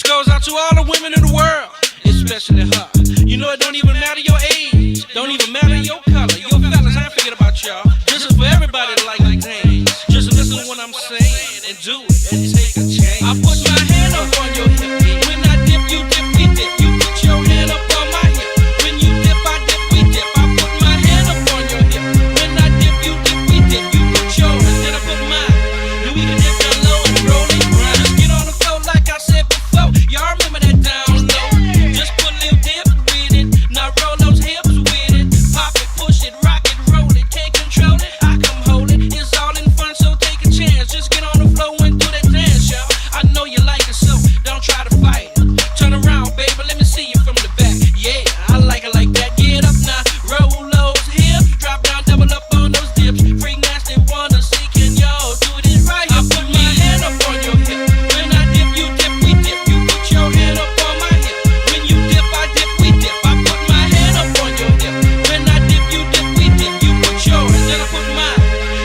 This goes out to all the women in the world, especially her. You know it don't even matter your age, don't even matter your color. Your fellas, I ain't forget about y'all. This is for everybody that like things. Just listen to what I'm saying and do it and take a chance. I put my hand up on your hip. When I dip, you dip, we dip. You put your hand up on my hip. When you dip, I dip, we dip. I put my hand up on your hip. When I dip, you dip, we dip. You put yours, then I put mine. Then we can dip down low and roll it grind. Just get on the floor like I said before. Y'all remember that down low. Just put a little dip with it. Now roll those hips with it. Pop it, push it, rock it, roll it. Can't control it, I come hold it. It's all in fun, so take a chance. Just get on the floor and do that dance, y'all. I know you like it, so don't try to fight it. Turn around, baby, let me see you from the back. Yeah, I like it like that. Get up now, roll those hips. Drop down, double up on those dips. Freak nasty, wanna see, can y'all do this right? I put my hand up on your hip. When I dip, you dip, we dip. You put your hand up on my hip. When you dip, I dip, we dip. I put my hand up on your hip. When I dip, you dip, we dip. You put yours, then I put mine.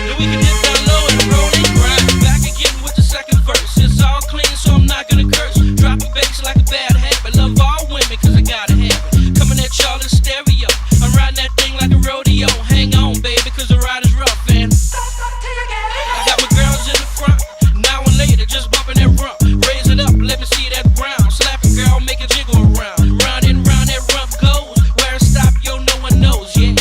Then we can dip down low and roll and grind. Back again with the second verse. It's all clean, so I'm not gonna curse. Drop a bass like a bad habit. Love all women, cause I gotta have it. Coming at y'all in stereo. I'm riding that thing like a rodeo. Hang on, baby, cause the ride is rough, and I got my girls in the front. Now and later, just bumping that rump. Raise it up, let me see that ground. Slap it, girl, make it jiggle around. Round and round that rump goes. Where it stop, yo, no one knows, yeah.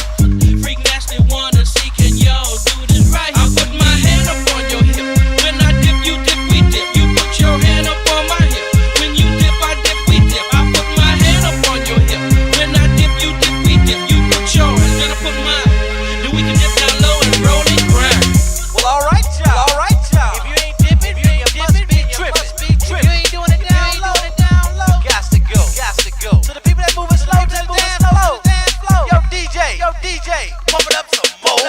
Freak nasty, wanna see, can y'all do this right? I put my hand up on your hip. When I dip, you dip, we dip. You put your hand up on my hip. When you dip, I dip, we dip. I put my hand up on your hip. When I dip, you dip, we dip. You put yours, then I put mine. Then we can dip down low and roll and grind. Well, all right, y'all. All right, y'all. If you ain't dipping, you must be tripping. If you ain't doing it down low, got to go. Got to go. To the people that moving slow, to the dance flow. Yo, DJ, pump it up some more.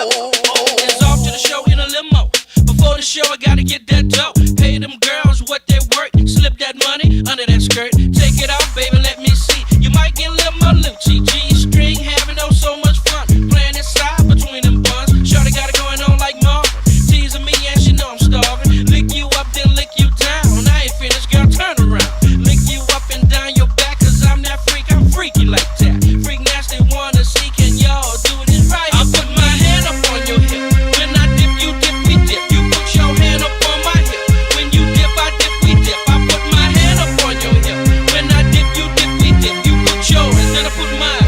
It's off to the show in a limo. Before the show, I gotta get that dough. Pay them girls what they work. Slip that money under that skirt. Take it off, baby, let me see. You might get a little more Lucci. G-string, having oh so much fun. Playing inside between them buns. Shorty got it going on like Marvin. Teasing me and she know I'm starving. Lick you up, then lick you down. I ain't finished, girl, turn around. Lick you up and down your back, cause I'm that freak, I'm freaky like that. Freak nasty, wanna see, can y'all do this right? I put my hand up on your hip. When I dip, you dip, we dip. You put your hand up on my hip. When you dip, I dip, we dip. I put my hand up on your hip. When I dip, you dip, we dip. You put yours, then I put mine.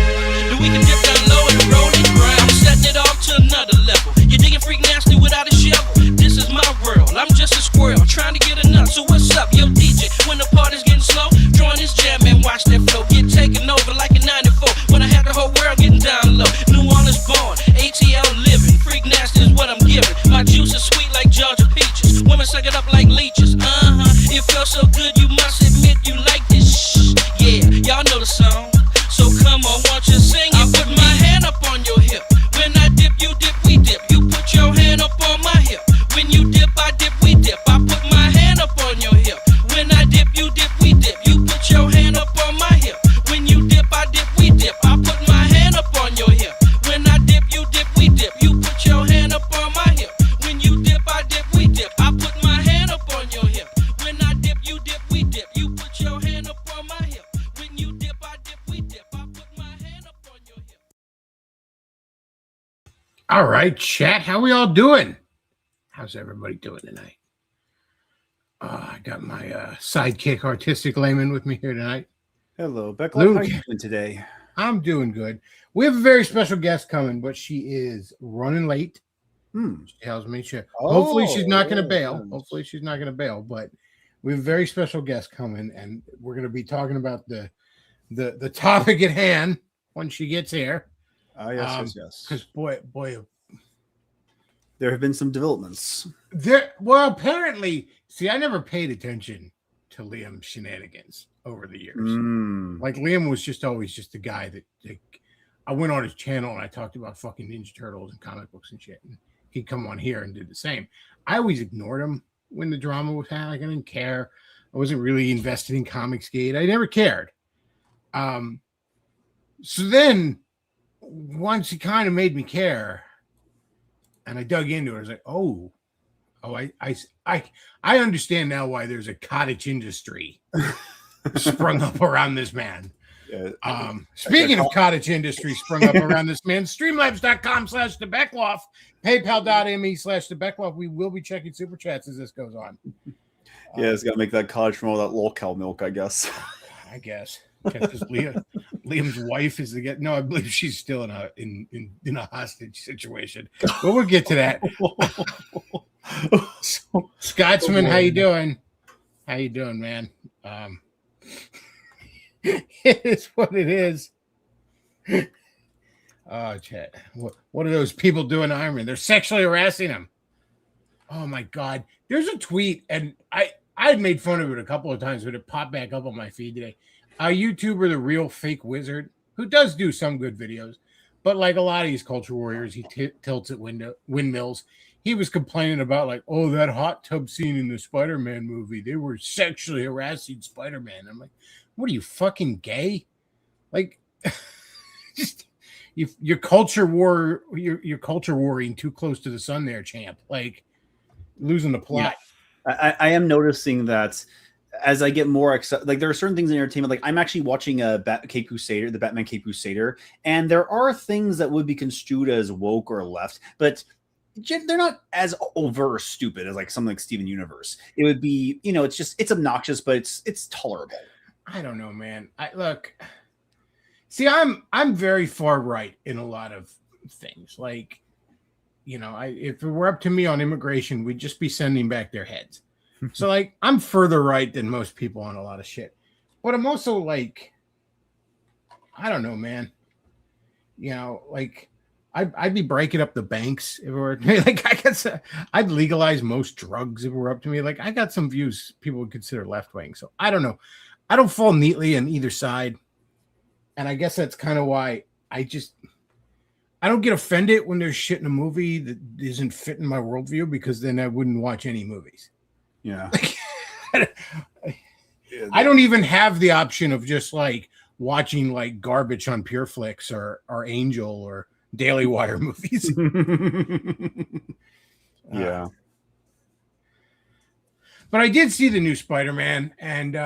Then we can dip down low and roll and grind. I'm setting it off to another level. You digging freak nasty without a shovel. This is my world, I'm just a squirrel trying to get a nut. So what's up, yo DJ? When the party's getting slow, join this jam and watch that flow get taken over like a 94. When I had the whole world getting down low. New Orleans born, ATL living. Freak nasty is what I'm giving. My juice is sweet like Georgia peaches. Women suck it up like leeches. It feels so good, you must admit you like this. Shh, yeah, y'all know the song. So come on, won't you sing it? I put my hand up on your hip. When I dip, you dip, we dip. You put your hand up on my hip. When you dip, I dip, we dip. I put my hand up on your hip. When I dip, you dip, we dip. You put your hand up on my hip. When you dip, I dip, we dip. I put my hand up on your hip. When I dip, you dip, we dip. You put your hand up on my hip. When you dip, I dip, we dip. I put my hand up on your hip. When I dip, you dip, we dip. You put your hand up on my hip. When you dip, I dip, we dip. I put my hand up on your hip. All right, chat. How we all doing? How's everybody doing tonight? I got my sidekick, Artistic Layman, with me here tonight. Hello, Beglov. Luke. How are you doing today? I'm doing good. We have a very special guest coming, but she is running late. She tells me hopefully she's not going to bail. Hopefully she's not going to bail, but we have a very special guest coming, and we're going to be talking about the topic at hand when she gets here. Yes. Because boy, there have been some developments. Well, apparently, see, I never paid attention to Liam's shenanigans over the years. Like Liam was just always just the guy that I went on his channel and I talked about fucking Ninja Turtles and comic books and shit, and he'd come on here and do the same. I always ignored him when the drama was happening. Like, I didn't care. I wasn't really invested in Comicsgate. I never cared. So then once he kind of made me care, and I dug into it, I was like, I understand now why there's a cottage industry sprung up around this man. Yeah. Speaking of cottage industry sprung up around this man, streamlabs.com/thebeckloff, paypal.me/thebeckloff. We will be checking super chats as this goes on. Yeah, it's got to make that cottage from all that lol cow milk, I guess. I guess. Liam's wife is again. No, I believe she's still in a hostage situation. But we'll get to that. Scotsman, how you doing? How you doing, man? It is what it is. Oh, Chet. What are those people doing to Iron Man? They're sexually harassing him. Oh my God. There's a tweet, and I had made fun of it a couple of times, but it popped back up on my feed today. A YouTuber, The Real Fake Wizard, who does do some good videos, but like a lot of these culture warriors, he tilts at windmills. He was complaining about like, oh, that hot tub scene in the Spider-Man movie. They were sexually harassing Spider-Man. I'm like, what are you, fucking gay? Like, just your culture war, you're culture warring too close to the sun there, champ. Like, losing the plot. Yeah. I am noticing that as I get more like there are certain things in entertainment. Like I'm actually watching the Batman Cape Crusader, and there are things that would be construed as woke or left, but they're not as overt or stupid as like something like Steven Universe. It would be, it's obnoxious, but it's tolerable. I don't know, man. I'm very far right in a lot of things. Like, if it were up to me on immigration, we'd just be sending back their heads. So like, I'm further right than most people on a lot of shit, but I'm also like, I don't know, man. Like I'd be breaking up the banks if it were like, I guess I'd legalize most drugs if it were up to me. Like I got some views people would consider left wing. So I don't know. I don't fall neatly on either side. And I guess that's kind of why I don't get offended when there's shit in a movie that isn't fitting my worldview, because then I wouldn't watch any movies. Yeah. I don't even have the option of just like watching like garbage on PureFlix or Angel or Daily Wire movies. Yeah. But I did see the new Spider-Man, and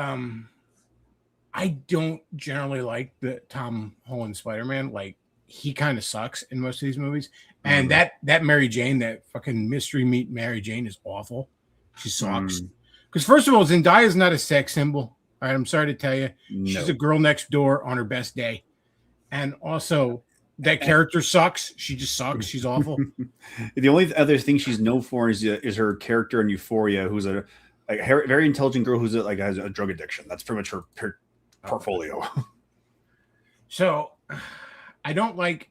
I don't generally like the Tom Holland Spider-Man. Like, he kind of sucks in most of these movies. And that Mary Jane, that fucking mystery meat Mary Jane, is awful. She sucks. Because first of all, Zendaya is not a sex symbol. All right, I'm sorry to tell you. No. She's a girl next door on her best day. And also, that character sucks. She just sucks. She's awful. The only other thing she's known for is her character in Euphoria, who's a very intelligent girl who's has a drug addiction. That's pretty much her portfolio. So I don't like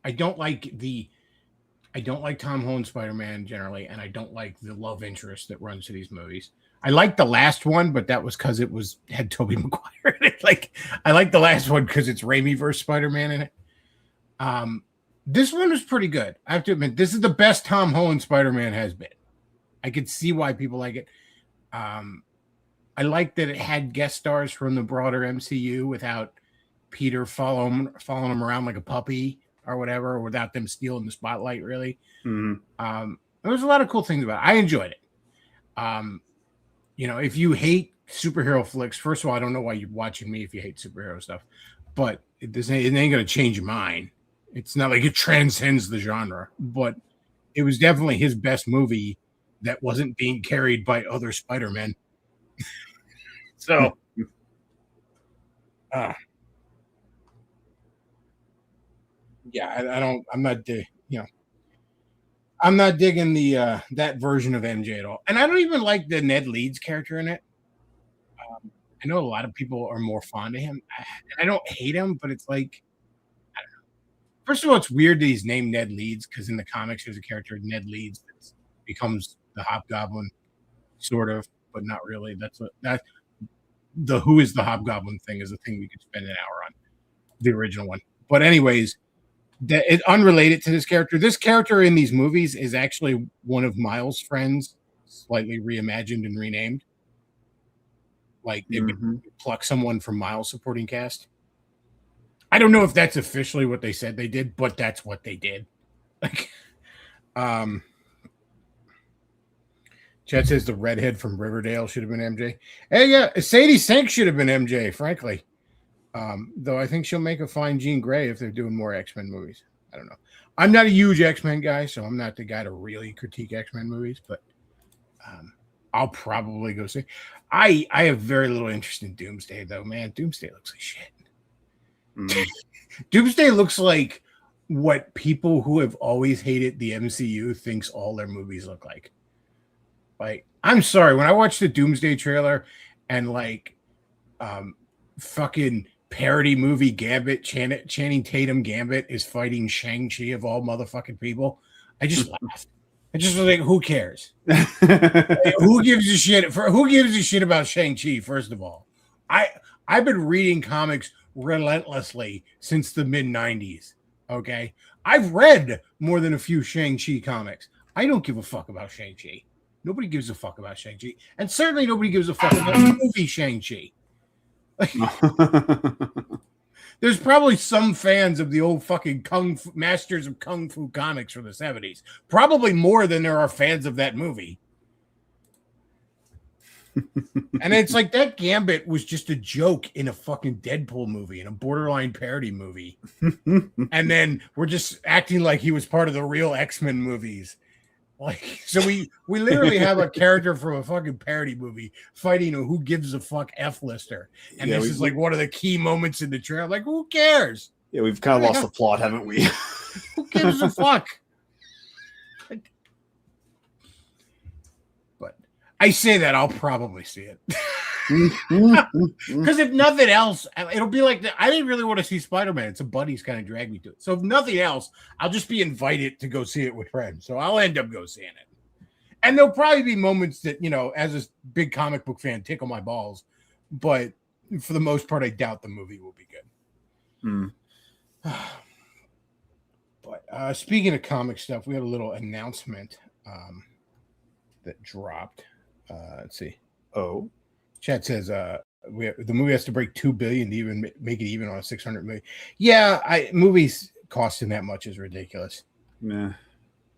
Tom Holland Spider-Man generally, and I don't like the love interest that runs to these movies. I liked the last one, but that was because had Tobey Maguire in it. Like, I like the last one because it's Raimi versus Spider-Man in it. This one was pretty good. I have to admit, this is the best Tom Holland Spider-Man has been. I could see why people like it. I like that it had guest stars from the broader MCU without Peter following him around like a puppy or whatever, or without them stealing the spotlight, really. Mm-hmm. There was a lot of cool things about it. I enjoyed it. If you hate superhero flicks, first of all, I don't know why you're watching me if you hate superhero stuff, but it ain't going to change your mind. It's not like it transcends the genre, but it was definitely his best movie that wasn't being carried by other Spider-Men. So, I'm not digging the that version of MJ at all. And I don't even like the Ned Leeds character in it. I know a lot of people are more fond of him. I don't hate him, but it's like, I don't know. First of all, it's weird that he's named Ned Leeds, because in the comics there's a character Ned Leeds that becomes the Hobgoblin, sort of, but not really. The who is the Hobgoblin thing is a thing we could spend an hour on, the original one. But anyways, it's unrelated to this character. This character in these movies is actually one of Miles' friends, slightly reimagined and renamed. Like they pluck someone from Miles' supporting cast. I don't know if that's officially what they said they did, but that's what they did. Like, Chet says the redhead from Riverdale should have been MJ. Hey, yeah, Sadie Sink should have been MJ, frankly. Though I think she'll make a fine Jean Grey if they're doing more X-Men movies. I don't know. I'm not a huge X-Men guy, so I'm not the guy to really critique X-Men movies, but I'll probably go see. I have very little interest in Doomsday, though, man. Doomsday looks like shit. Doomsday looks like what people who have always hated the MCU thinks all their movies look like. Like, I'm sorry, when I watched the Doomsday trailer and like fucking parody movie Gambit, Channing Tatum Gambit is fighting Shang-Chi of all motherfucking people, I just laughed. I just was like, who cares? Who gives a shit? Who gives a shit about Shang-Chi, first of all? I've been reading comics relentlessly since the mid-90s, okay? I've read more than a few Shang-Chi comics. I don't give a fuck about Shang-Chi. Nobody gives a fuck about Shang-Chi. And certainly nobody gives a fuck about the movie Shang-Chi. There's probably some fans of the old fucking Masters of Kung Fu comics from the 70s. Probably more than there are fans of that movie. And it's like that Gambit was just a joke in a fucking Deadpool movie, in a borderline parody movie. And then we're just acting like he was part of the real X-Men movies. Like, so we literally have a character from a fucking parody movie fighting a who gives a fuck F-lister. And this is like one of the key moments in the trailer. Like, who cares? Yeah, we've kind of lost the plot, haven't we? Who gives a fuck? But I say that I'll probably see it. Because if nothing else, it'll be like I didn't really want to see Spider-Man. Some buddies kind of dragged me to it. So if nothing else, I'll just be invited to go see it with friends. So I'll end up go seeing it. And there'll probably be moments that, you know, as a big comic book fan, tickle my balls. But for the most part, I doubt the movie will be good. But speaking of comic stuff, we had a little announcement that dropped. Let's see. Oh. Chat says the movie has to break 2 billion to even make it even on a 600 million. Yeah, movies costing that much is ridiculous. Yeah.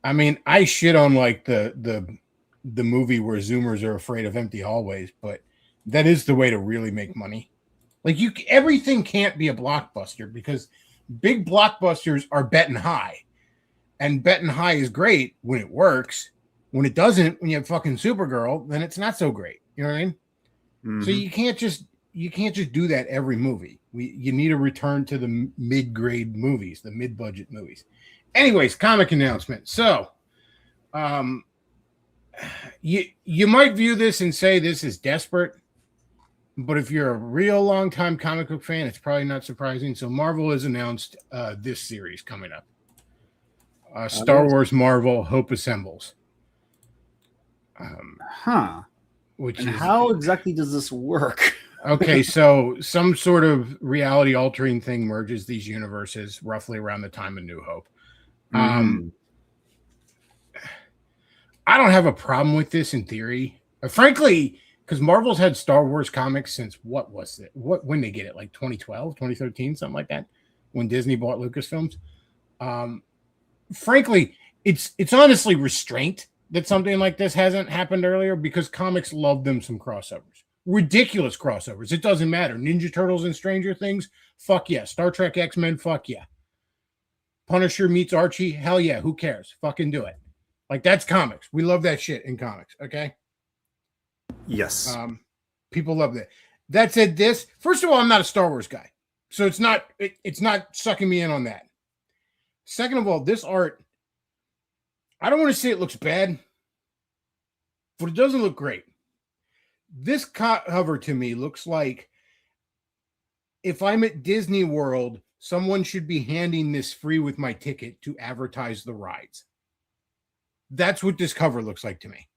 I mean, I shit on like the movie where Zoomers are afraid of empty hallways, but that is the way to really make money. Like everything can't be a blockbuster because big blockbusters are betting high, and betting high is great when it works. When it doesn't, when you have fucking Supergirl, then it's not so great. You know what I mean? So you can't just do that every movie. You need to return to the mid-grade movies, the mid-budget movies. Anyways, comic announcement. So, you might view this and say this is desperate, but if you're a real long-time comic book fan, it's probably not surprising. So Marvel has announced this series coming up. Star Wars Marvel Hope Assembles. How exactly does this work? Okay, so some sort of reality altering thing merges these universes roughly around the time of New Hope. I don't have a problem with this in theory. Frankly, because Marvel's had Star Wars comics since what was it? When they get it? Like 2012, 2013, something like that, when Disney bought Lucasfilms. Frankly, it's honestly restraint that something like this hasn't happened earlier because comics love them some crossovers. Ridiculous crossovers. It doesn't matter. Ninja Turtles and Stranger Things, fuck yeah. Star Trek, X-Men, fuck yeah. Punisher meets Archie, hell yeah. Who cares? Fucking do it. Like, that's comics. We love that shit in comics, okay? Yes. People love that. That said, first of all, I'm not a Star Wars guy. So it's not sucking me in on that. Second of all, this art, I don't want to say it looks bad, but it doesn't look great. This cover to me looks like if I'm at Disney World, someone should be handing this free with my ticket to advertise the rides. That's what this cover looks like to me.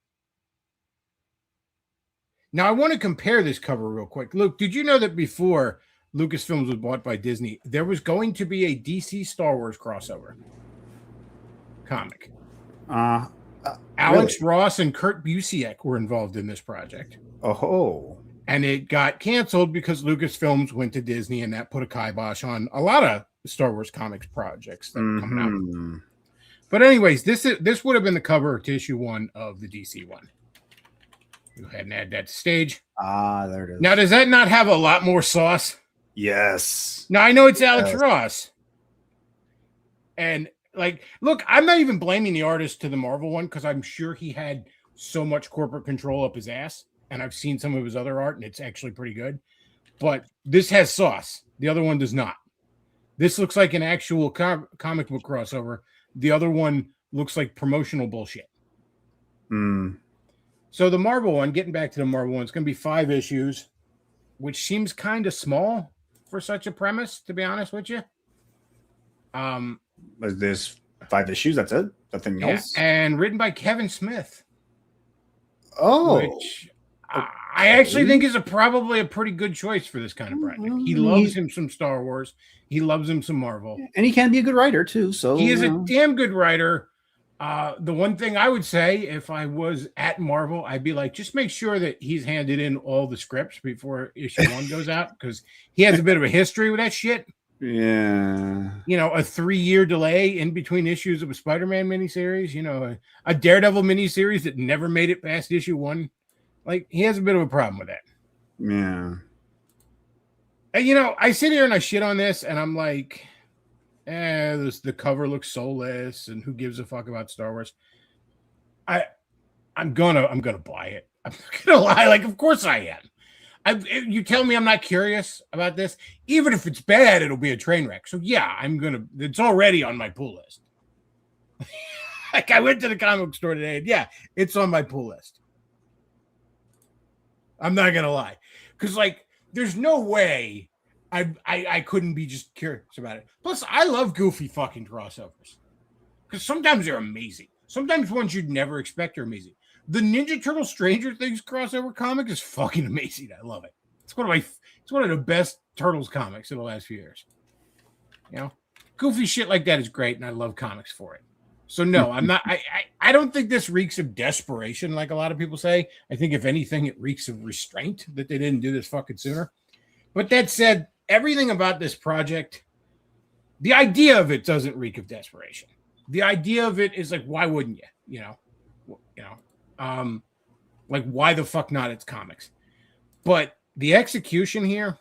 Now, I want to compare this cover real quick. Luke, did you know that before Lucasfilms was bought by Disney, there was going to be a DC Star Wars crossover comic? Alex Ross and Kurt Busiek were involved in this project. Oh. And it got canceled because Lucasfilms went to Disney, and that put a kibosh on a lot of Star Wars comics projects that were coming out. But anyways, this would have been the cover to issue 1 of the DC one. Go ahead and add that to stage. Ah, there it is. Now, does that not have a lot more sauce? Yes. Now, I know it's Alex Ross. And, like, look, I'm not even blaming the artist to the Marvel one because I'm sure he had so much corporate control up his ass. And I've seen some of his other art, and it's actually pretty good. But this has sauce. The other one does not. This looks like an actual comic book crossover. The other one looks like promotional bullshit. So the Marvel one, getting back to the Marvel one, it's going to be 5 issues, which seems kind of small for such a premise, to be honest with you. There's 5 issues. That's it. Nothing else. And written by Kevin Smith. Oh, which I actually think is probably a pretty good choice for this kind of project. He loves him some Star Wars. He loves him some Marvel. And he can be a good writer too. So he is a damn good writer. The one thing I would say if I was at Marvel, I'd be like, just make sure that he's handed in all the scripts before issue 1 goes out, because he has a bit of a history with that shit. Yeah. You know, a 3-year delay in between issues of a Spider-Man miniseries, you know, a Daredevil miniseries that never made it past issue 1. Like, he has a bit of a problem with that. Yeah. And, you know, I sit here and I shit on this and I'm like, the cover looks soulless and who gives a fuck about Star Wars? I'm gonna buy it. I'm not gonna lie. Like, of course I am. You tell me I'm not curious about this. Even if it's bad, it'll be a train wreck. So yeah, it's already on my pull list. Like, I went to the comic book store today and yeah, it's on my pull list. I'm not gonna lie. Because, like, there's no way I couldn't be just curious about it. Plus, I love goofy fucking crossovers. Because sometimes they're amazing. Sometimes ones you'd never expect are amazing. The Ninja Turtle Stranger Things crossover comic is fucking amazing. I love it. It's one of the best Turtles comics of the last few years. You know, goofy shit like that is great, and I love comics for it. So no, I'm not. I don't think this reeks of desperation like a lot of people say. I think if anything, it reeks of restraint that they didn't do this fucking sooner. But that said, everything about this project, the idea of it doesn't reek of desperation. The idea of it is like, why wouldn't you? Like, why the fuck not? It's comics. But the execution here,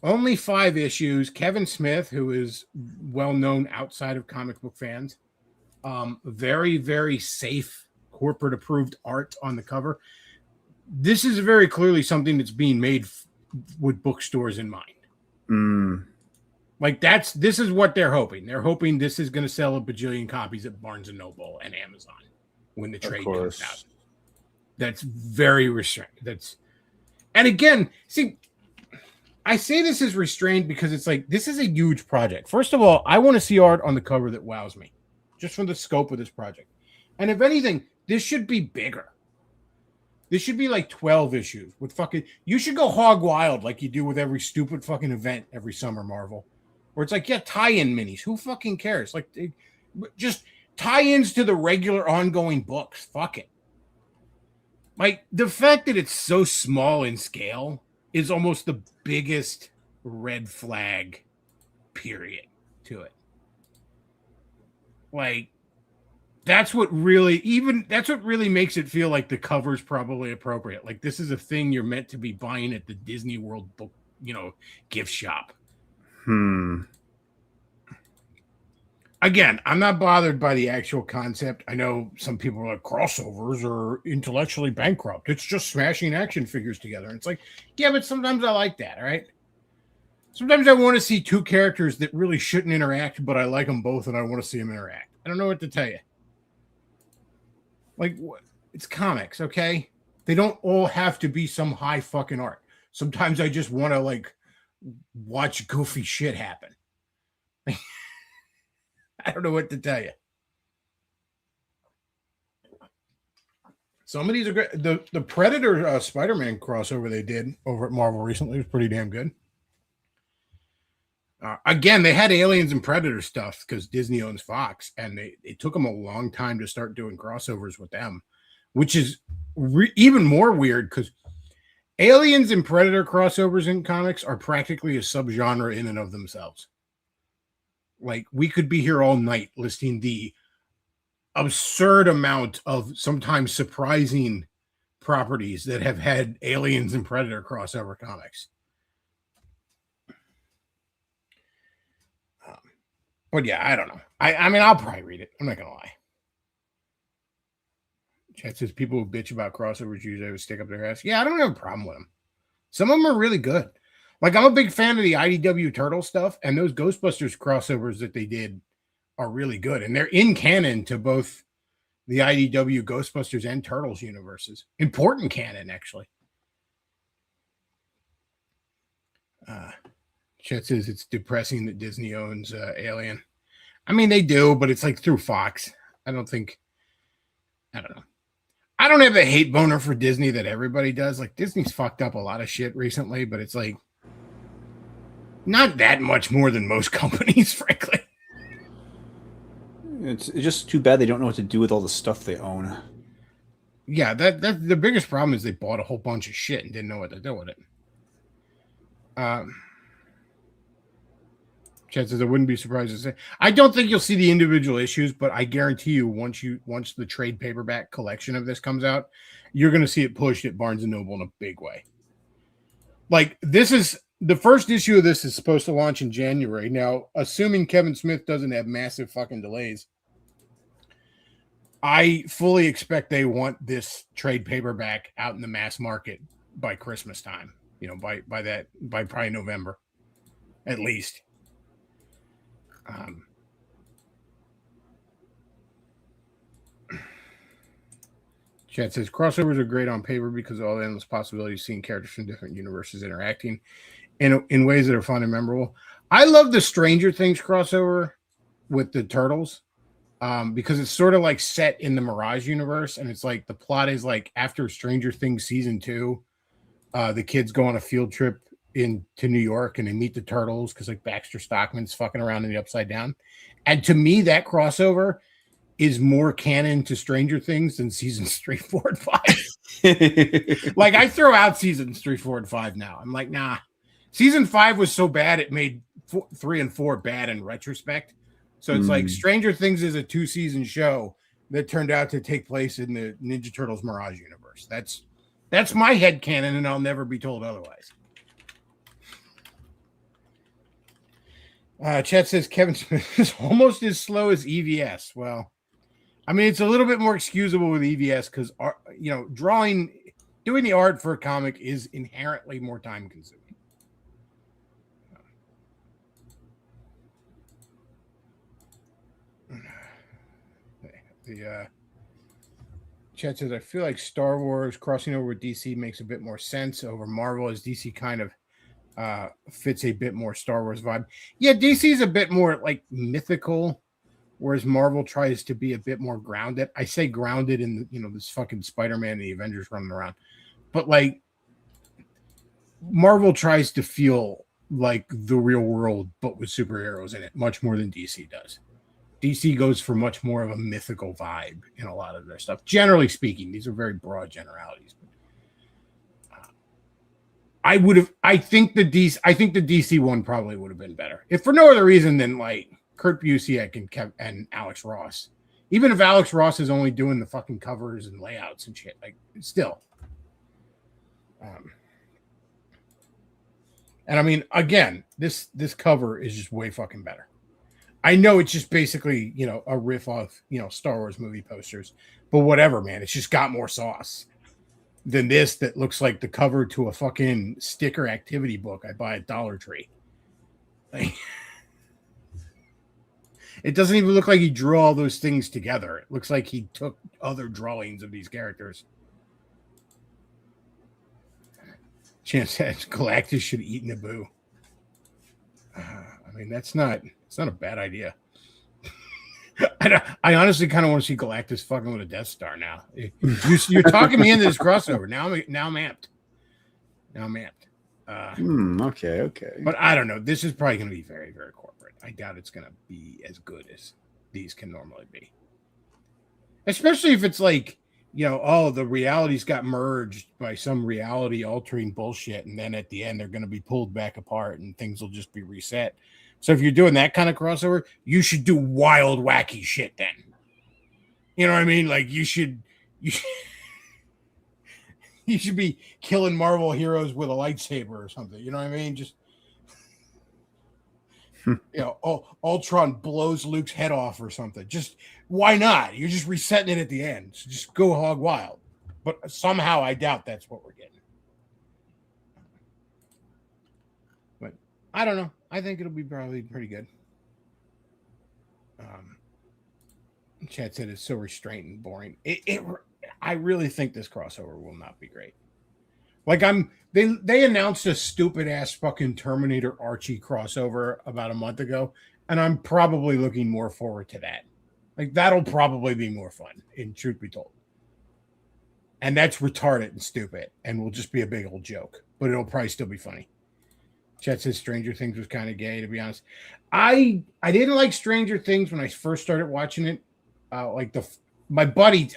only 5 issues. Kevin Smith, who is well known outside of comic book fans, very, very safe, corporate approved art on the cover. This is very clearly something that's being made with bookstores in mind. Like, this is what they're hoping. They're hoping this is going to sell a bajillion copies at Barnes and Noble and Amazon when the trade comes out. That's very restrained. And again, see, I say this is restrained because it's like, this is a huge project. First of all, I want to see art on the cover that wows me, just from the scope of this project. And if anything, this should be bigger. This should be like 12 issues with fucking, you should go hog wild like you do with every stupid fucking event every summer, Marvel. Where it's like, yeah, tie-in minis. Who fucking cares? Like, just tie-ins to the regular ongoing books. Fuck it. Like, the fact that it's so small in scale is almost the biggest red flag, period, to it. Like, that's what really makes it feel like the cover's probably appropriate. Like, this is a thing you're meant to be buying at the Disney World book, gift shop. Again, I'm not bothered by the actual concept. I know some people are like, crossovers are intellectually bankrupt. It's just smashing action figures together. And it's like, yeah, but sometimes I like that, all right? Sometimes I want to see 2 characters that really shouldn't interact, but I like them both and I want to see them interact. I don't know what to tell you. Like, it's comics, okay? They don't all have to be some high fucking art. Sometimes I just want to, like, watch goofy shit happen. I don't know what to tell you. Some of these are great. The Predator Spider-Man crossover they did over at Marvel recently was pretty damn good. Again, they had Aliens and Predator stuff because Disney owns Fox, and it took them a long time to start doing crossovers with them, which is even more weird because Aliens and Predator crossovers in comics are practically a subgenre in and of themselves. Like, we could be here all night listing the absurd amount of sometimes surprising properties that have had Aliens and Predator crossover comics. But yeah, I don't know. I mean, I'll probably read it. I'm not gonna lie. Chat says people who bitch about crossovers usually would stick up their ass. Yeah, I don't have a problem with them. Some of them are really good. Like, I'm a big fan of the IDW Turtle stuff, and those Ghostbusters crossovers that they did are really good. And they're in canon to both the IDW Ghostbusters and Turtles universes. Important canon, actually. Chet says it's depressing that Disney owns Alien. I mean, they do, but it's like through Fox. I don't know. I don't have the hate boner for Disney that everybody does. Like, Disney's fucked up a lot of shit recently, but it's like not that much more than most companies, frankly. It's just too bad they don't know what to do with all the stuff they own. Yeah, that the biggest problem is they bought a whole bunch of shit and didn't know what to do with it. Chances I wouldn't be surprised to say. I don't think you'll see the individual issues, but I guarantee you, once the trade paperback collection of this comes out, you're going to see it pushed at Barnes and Noble in a big way. Like, this is the first issue of this is supposed to launch in January. Now, assuming Kevin Smith doesn't have massive fucking delays, I fully expect they want this trade paperback out in the mass market by Christmas time. You know, by probably November, at least. Chat says crossovers are great on paper because of all the endless possibilities, seeing characters from different universes interacting in ways that are fun and memorable. I love the Stranger Things crossover with the Turtles because it's sort of like set in the Mirage universe, and it's like the plot is like after Stranger Things season 2, the kids go on a field trip into New York and they meet the Turtles because like Baxter Stockman's fucking around in the Upside Down. And to me, that crossover is more canon to Stranger Things than seasons 3, 4, and 5. Like, I throw out seasons 3, 4, and 5 now. I'm like, nah. Season 5 was so bad it made 3 and 4 bad in retrospect. So it's like Stranger Things is a 2-season show that turned out to take place in the Ninja Turtles Mirage universe. That's my headcanon, and I'll never be told otherwise. Chet says Kevin Smith is almost as slow as EVS. Well, I mean, it's a little bit more excusable with EVS because, you know, doing the art for a comic is inherently more time consuming. Chet says, I feel like Star Wars crossing over with DC makes a bit more sense over Marvel, as DC kind of fits a bit more Star Wars vibe. Yeah, DC is a bit more like mythical, whereas Marvel tries to be a bit more grounded. I say grounded in, you know, this fucking Spider-Man and the Avengers running around, but like Marvel tries to feel like the real world, but with superheroes in it, much more than DC does. DC goes for much more of a mythical vibe in a lot of their stuff. Generally speaking, these are very broad generalities. I think the DC one probably would have been better, if for no other reason than like Kurt Busiek and Alex Ross. Even if Alex Ross is only doing the fucking covers and layouts and shit, like still. And I mean, again, this cover is just way fucking better. I know it's just basically, you know, a riff off, you know, Star Wars movie posters, but whatever, man. It's just got more sauce than this that looks like the cover to a fucking sticker activity book I buy at Dollar Tree. Like, it doesn't even look like he drew all those things together. It looks like he took other drawings of these characters. Chance says Galactus should eat Naboo. I mean, it's not a bad idea. I honestly kind of want to see Galactus fucking with a Death Star now. You're talking me into this crossover. Now I'm amped. Okay. But I don't know. This is probably going to be very, very corporate. I doubt it's going to be as good as these can normally be. Especially if it's like, you know, oh, the realities got merged by some reality altering bullshit. And then at the end, they're going to be pulled back apart and things will just be reset. So if you're doing that kind of crossover, you should do wild, wacky shit then. You know what I mean? Like you should he should be killing Marvel heroes with a lightsaber or something. You know what I mean? Just Ultron blows Luke's head off or something. Just why not? You're just resetting it at the end. So just go hog wild. But somehow I doubt that's what we're getting. But I don't know. I think it'll be probably pretty good. Chad said it's so restrained and boring. I really think this crossover will not be great. Like they announced a stupid ass fucking Terminator Archie crossover about a month ago, and I'm probably looking more forward to that. Like that'll probably be more fun, in truth be told. And that's retarded and stupid, and will just be a big old joke, but it'll probably still be funny. Chet says Stranger Things was kind of gay, to be honest. I didn't like Stranger Things when I first started watching it. My buddy,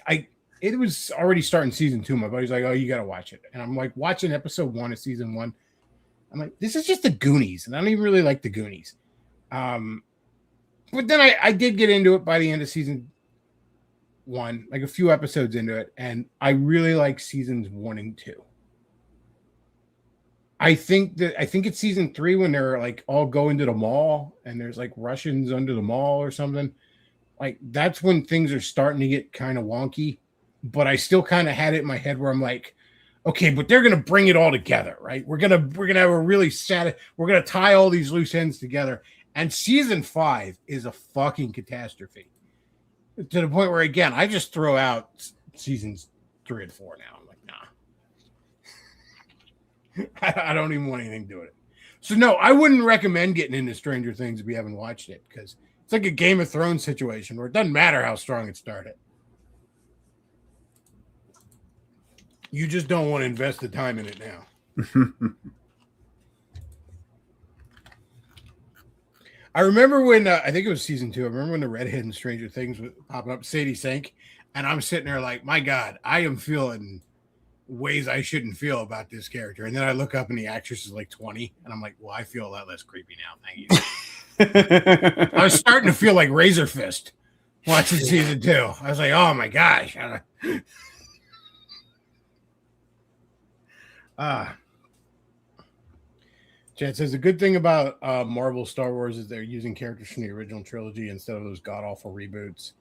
it was already starting season 2. My buddy's like, "Oh, you gotta watch it," and I'm like watching episode 1 of season 1. I'm like, "This is just the Goonies," and I don't even really like the Goonies. But then I did get into it by the end of season 1, like a few episodes into it, and I really like seasons 1 and 2. I think it's season 3 when they're like all going to the mall and there's like Russians under the mall or something. Like that's when things are starting to get kind of wonky, but I still kind of had it in my head where I'm like, okay, but they're gonna bring it all together, right? We're gonna have a really we're gonna tie all these loose ends together. And season 5 is a fucking catastrophe to the point where again I just throw out seasons 3 and 4 now. I'm like, nah, I don't even want anything to do with it. So no, I wouldn't recommend getting into Stranger Things if you haven't watched it because it's like a Game of Thrones situation where it doesn't matter how strong it started. You just don't want to invest the time in it now. I remember when, I think it was season 2, I remember when the redhead in Stranger Things was popping up, Sadie Sink, and I'm sitting there like, my God, I am feeling ways I shouldn't feel about this character. And then I look up and the actress is like 20, and I'm like, well, I feel a lot less creepy now. Thank you. I was starting to feel like Razor Fist watching season 2. I was like, oh my gosh. Chad says the good thing about Marvel Star Wars is they're using characters from the original trilogy instead of those god-awful reboots.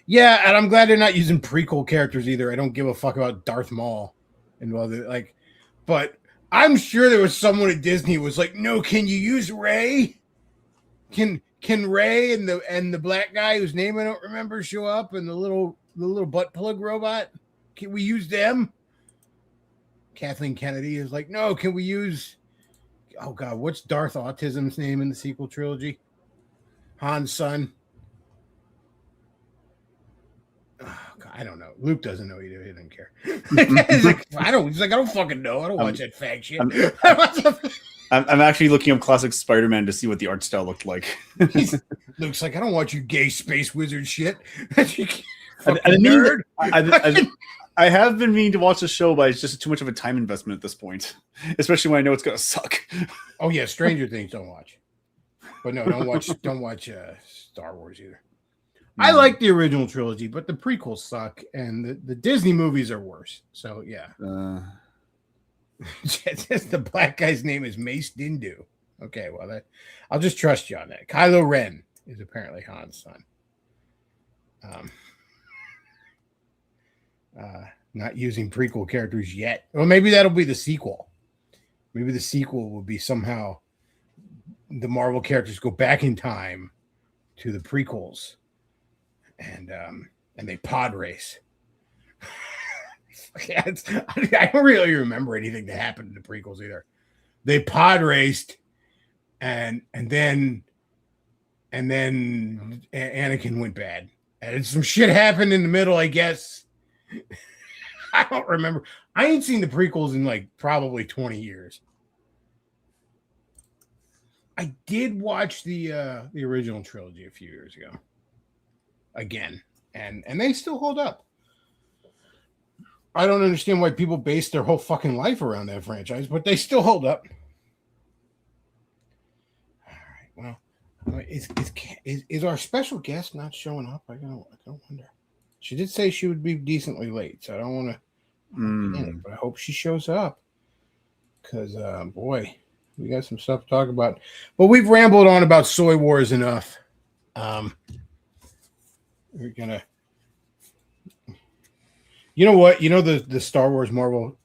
Yeah, and I'm glad they're not using prequel characters either. I don't give a fuck about Darth Maul and but I'm sure there was someone at Disney who was like, no, can you use Rey? Can Rey and the black guy whose name I don't remember show up and the little butt plug robot? Can we use them? Kathleen Kennedy is like, no, can we use oh God, what's Darth Autism's name in the sequel trilogy? Han's son. Oh, God, I don't know. Luke doesn't know either. He doesn't care. He's like, I don't fucking know. I don't watch that fag shit. I'm actually looking up classic Spider-Man to see what the art style looked like. Luke's like, I don't watch you gay space wizard shit. Nerd. I have been meaning to watch the show, but it's just too much of a time investment at this point, especially when I know it's gonna suck. Oh yeah, Stranger Things don't watch, but no, don't watch Star Wars either. I like the original trilogy, but the prequels suck, and the Disney movies are worse. So yeah. The black guy's name is Mace Windu. Okay, well I'll just trust you on that. Kylo Ren is apparently Han's son. Not using prequel characters yet. Well, maybe that'll be the sequel. Maybe the sequel will be somehow the Marvel characters go back in time to the prequels and they pod race. I don't really remember anything that happened in the prequels either. They pod raced and then Anakin went bad. And some shit happened in the middle, I guess. I don't remember. I ain't seen the prequels in like probably 20 years. I did watch the original trilogy a few years ago. Again. And they still hold up. I don't understand why people base their whole fucking life around that franchise, but they still hold up. All right. Well, is our special guest not showing up? I don't wonder. She did say she would be decently late, so I don't want to But I hope she shows up because, boy, we got some stuff to talk about. But we've rambled on about soy wars enough. We're gonna, you know what? You know the Star Wars Marvel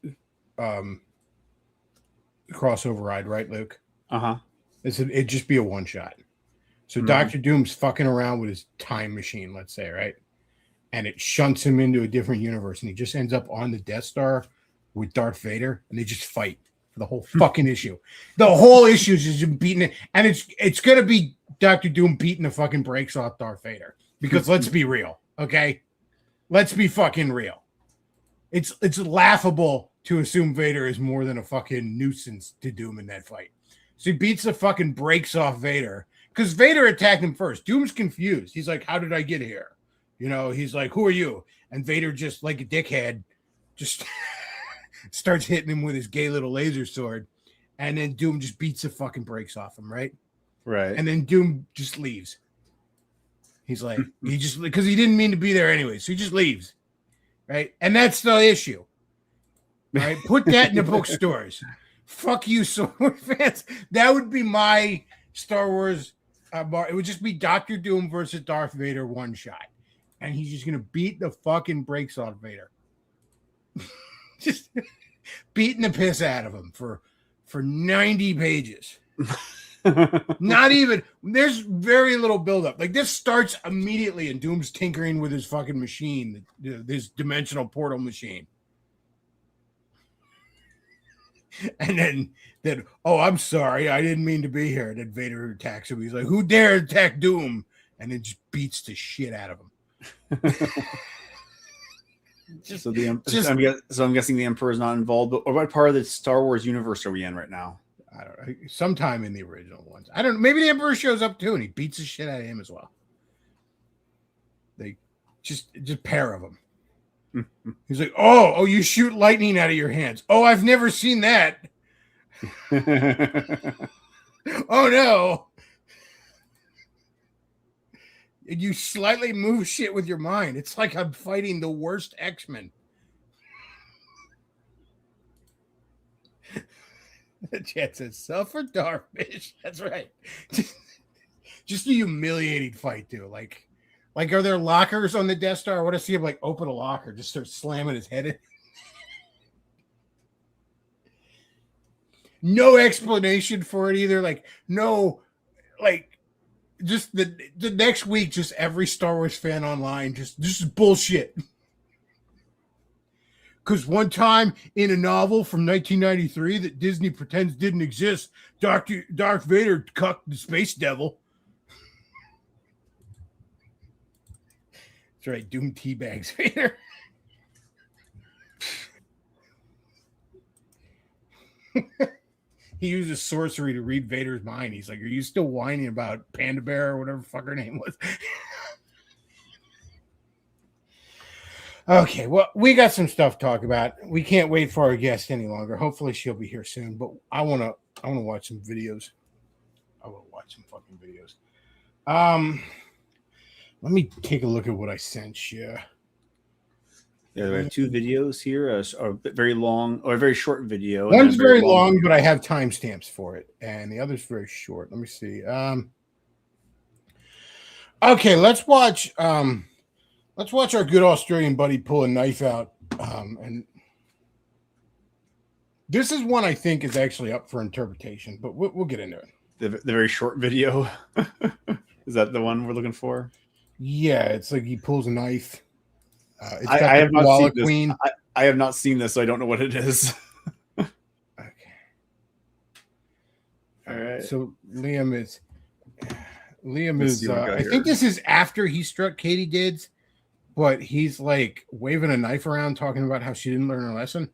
crossover ride, right, Luke? It'd just be a one shot. So Doctor Doom's fucking around with his time machine, let's say, right? And it shunts him into a different universe, and he just ends up on the Death Star with Darth Vader, and they just fight for the whole fucking issue. The whole issue is just him beating it, and it's gonna be Doctor Doom beating the fucking brakes off Darth Vader. Because let's be real, okay? Let's be fucking real. It's laughable to assume Vader is more than a fucking nuisance to Doom in that fight. So he beats the fucking brakes off Vader because Vader attacked him first. Doom's confused. He's like, "How did I get here?" You know, he's like, "Who are you?" And Vader, just like a dickhead, just starts hitting him with his gay little laser sword. And then Doom just beats the fucking brakes off him, right? Right. And then Doom just leaves. He's like, because he didn't mean to be there anyway. So he just leaves. Right. And that's the issue. Right. Put that in the bookstores. Fuck you, Star Wars fans. That would be my Star Wars bar. It would just be Doctor Doom versus Darth Vader one shot. And he's just going to beat the fucking brakes off Vader. Just beating the piss out of him for 90 pages. Not even, there's very little buildup. Like, this starts immediately, and Doom's tinkering with his fucking machine, this dimensional portal machine. And then, oh, I'm sorry, I didn't mean to be here. And then Vader attacks him. He's like, "Who dared attack Doom?" And then just beats the shit out of him. So I'm guessing the Emperor is not involved. But what part of the Star Wars universe are we in right now? I don't know. Sometime in the original ones. I don't know. Maybe the Emperor shows up too, and he beats the shit out of him as well. They just pair of them. He's like, oh, you shoot lightning out of your hands. Oh, I've never seen that. Oh no. And you slightly move shit with your mind. It's like I'm fighting the worst X-Men. The chat says, suffer darkness. That's right. Just a humiliating fight, too. Like, are there lockers on the Death Star? I want to see him like open a locker, just start slamming his head in. No explanation for it either. Like, no, like, just the next week, just every Star Wars fan online, just bullshit. Because one time in a novel from 1993 that Disney pretends didn't exist, Darth Vader cucked the space devil. That's right, Doom teabags Vader. He uses sorcery to read Vader's mind. He's like, "Are you still whining about Panda Bear or whatever the fuck her name was?" Okay, well, we got some stuff to talk about. We can't wait for our guest any longer. Hopefully she'll be here soon, but I wanna watch some videos. I want to watch some fucking videos. Let me take a look at what I sent you. Yeah, we have two videos here, a very long or a very short video. One's very long, but I have timestamps for it, and the other's very short. Let me see. Okay, let's watch our good Australian buddy pull a knife out. And this is one I think is actually up for interpretation, but we'll get into it. The very short video. Is that the one we're looking for? Yeah, it's like he pulls a knife. It's I got have the not seen queen. this. I have not seen this, so I don't know what it is. Okay. All right. So Liam is. See what we got I here. think this is after he struck Katie Dids, but he's like waving a knife around, talking about how she didn't learn her lesson.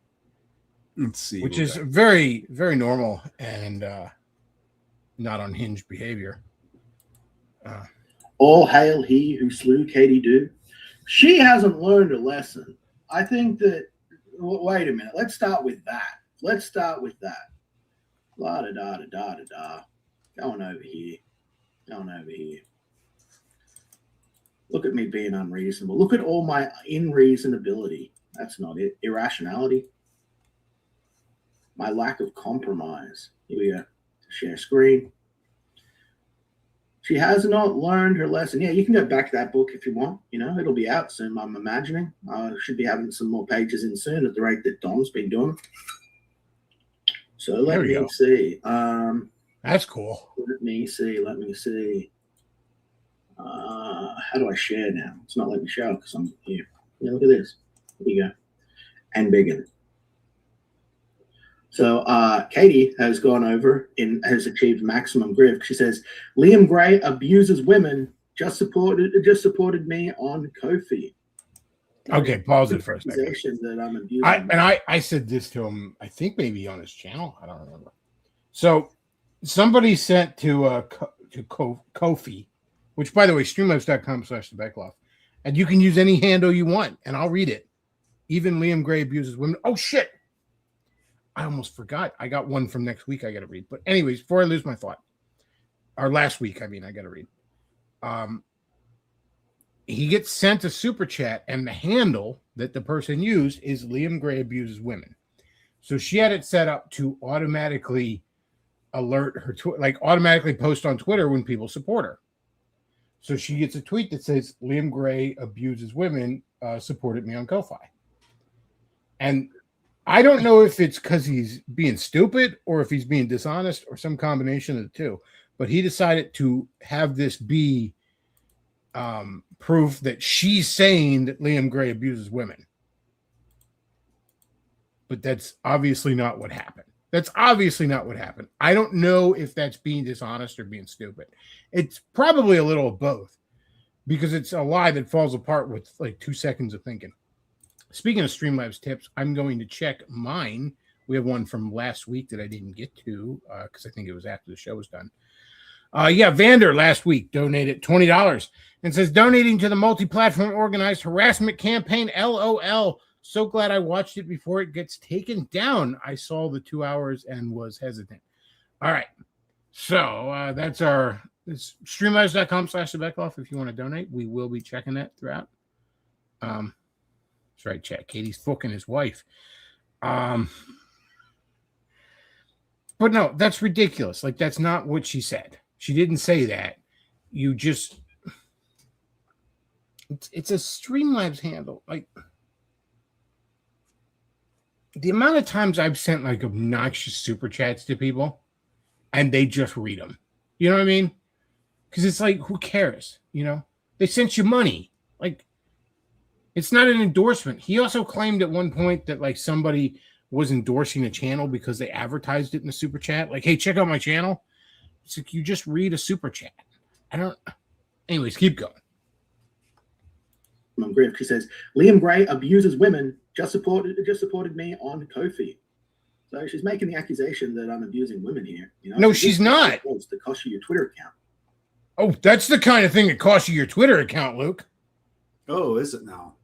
Let's see. Which is very, very normal and not unhinged behavior. All hail he who slew Katie Doo. She hasn't learned a lesson. I think that, wait a minute. Let's start with that. La da da da da da da. Going over here. Look at me being unreasonable. Look at all my unreasonability. That's not it. Irrationality. My lack of compromise. Here we go. Share screen. She has not learned her lesson. Yeah, you can go back to that book if you want. You know, it'll be out soon, I'm imagining. Should be having some more pages in soon at the rate that Don's been doing. So let me see. That's cool. Let me see. How do I share now? It's not letting me show because I'm here. Yeah, look at this. Here you go. And begin. So Katie has gone over and has achieved maximum grift. She says Liam Gray abuses women. Just supported me on Ko-fi. Okay, pause it for a second. That I'm abusing. I said this to him, I think maybe on his channel. I don't remember. So somebody sent to Ko-fi, which by the way, streamlabs.com/Beglov, and you can use any handle you want, and I'll read it. Even Liam Gray abuses women. Oh shit! I almost forgot. I got one from next week I got to read. But anyways, before I lose my thought, or last week, I mean, I got to read. He gets sent a super chat, and the handle that the person used is Liam Gray abuses women. So she had it set up to automatically alert her, like automatically post on Twitter when people support her. So she gets a tweet that says Liam Gray abuses women, supported me on Ko-fi. And I don't know if it's because he's being stupid or if he's being dishonest or some combination of the two, but he decided to have this be proof that she's saying that Liam Gray abuses women. But that's obviously not what happened. I don't know if that's being dishonest or being stupid. It's probably a little of both because it's a lie that falls apart with like 2 seconds of thinking. Speaking of Streamlabs tips, I'm going to check mine. We have one from last week that I didn't get to because I think it was after the show was done. Vander last week donated $20 and says, donating to the multi-platform organized harassment campaign, LOL. So glad I watched it before it gets taken down. I saw the 2 hours and was hesitant. All right. So that's it's streamlabs.com/Beglov if you want to donate. We will be checking that throughout. That's right, chat. Katie's fucking his wife. But no, that's ridiculous. Like, that's not what she said. She didn't say that. You just... It's a Streamlabs handle. Like... The amount of times I've sent like obnoxious super chats to people and they just read them. You know what I mean? Because it's like, who cares? You know, they sent you money. Like, it's not an endorsement. He also claimed at one point that like somebody was endorsing a channel because they advertised it in the super chat. Like, hey, check out my channel. It's like, you just read a super chat. Anyways, keep going. Griff, she says, Liam Gray abuses women. Just supported me on Ko-fi. So she's making the accusation that I'm abusing women here. You know? No, she's not. It's the cost of your Twitter account. Oh, that's the kind of thing that costs you your Twitter account, Luke. Oh, is it now?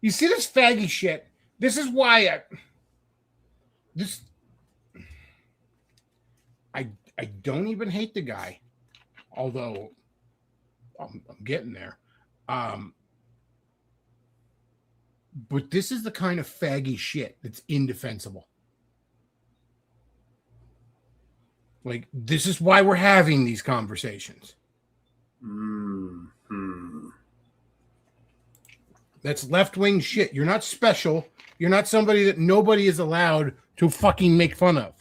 You see this faggy shit? This is why I don't even hate the guy, although I'm getting there. But this is the kind of faggy shit that's indefensible. Like, this is why we're having these conversations. Mm-hmm. That's left-wing shit. You're not special. You're not somebody that nobody is allowed to fucking make fun of.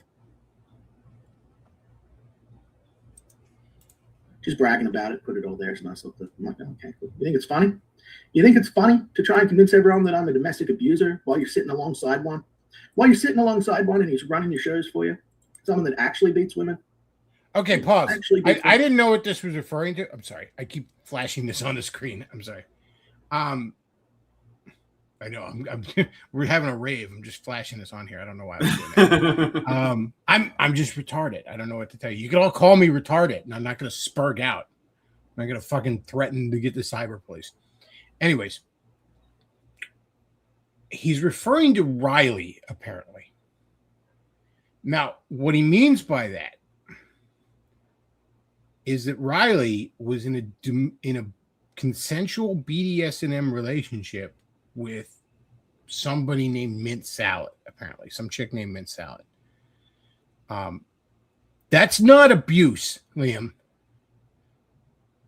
Just bragging about it, put it all there. It's nice. I'm like, okay, cool. You think it's funny? You think it's funny to try and convince everyone that I'm a domestic abuser while you're sitting alongside one? While you're sitting alongside one and he's running your shows for you? Someone that actually beats women? Okay, pause. I didn't know what this was referring to. I'm sorry. I keep flashing this on the screen. I'm sorry. I know we're having a rave. I'm just flashing this on here. I don't know why I was doing that. I'm just retarded. I don't know what to tell you. You can all call me retarded, and I'm not going to spurg out. I'm not going to fucking threaten to get the cyber police. Anyways, he's referring to Riley, apparently. Now, what he means by that is that Riley was in a consensual BDSM relationship with somebody named Mint Salad, apparently. Some chick named Mint Salad. That's not abuse, Liam.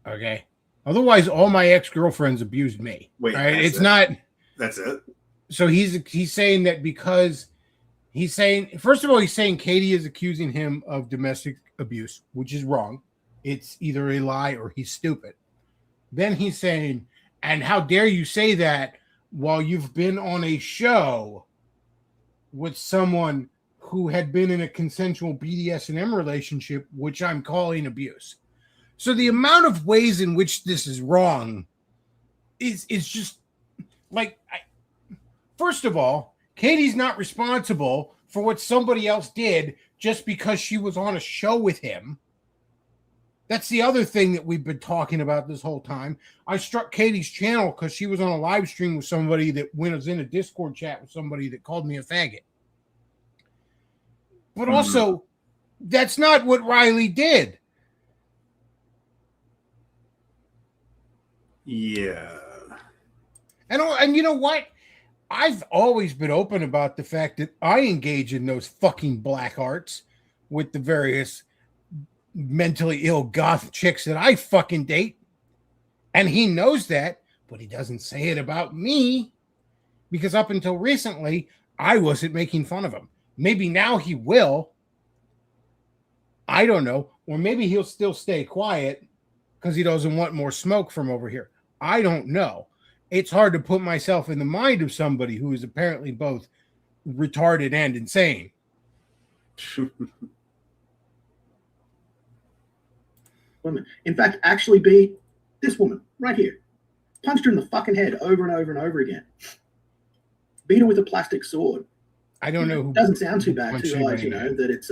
Okay? Otherwise, all my ex-girlfriends abused me. Wait, all right? It's not... That's it? So he's saying that because he's saying, first of all, he's saying Katie is accusing him of domestic abuse, which is wrong. It's either a lie or he's stupid. Then he's saying, and how dare you say that while you've been on a show with someone who had been in a consensual BDSM relationship, which I'm calling abuse. So the amount of ways in which this is wrong is just like, first of all, Katie's not responsible for what somebody else did just because she was on a show with him. That's the other thing that we've been talking about this whole time. I struck Katie's channel because she was on a live stream with somebody that was in a Discord chat with somebody that called me a faggot. But also, that's not what Riley did. Yeah. And you know what? I've always been open about the fact that I engage in those fucking black arts with the various mentally ill goth chicks that I fucking date. And he knows that, but he doesn't say it about me because up until recently, I wasn't making fun of him. Maybe now he will. I don't know. Or maybe he'll still stay quiet because he doesn't want more smoke from over here. I don't know. It's hard to put myself in the mind of somebody who is apparently both retarded and insane. Women. In fact, actually be this woman right here. Punched her in the fucking head over and over and over again. Beat her with a plastic sword. I don't know. It doesn't sound too bad to realize, that it's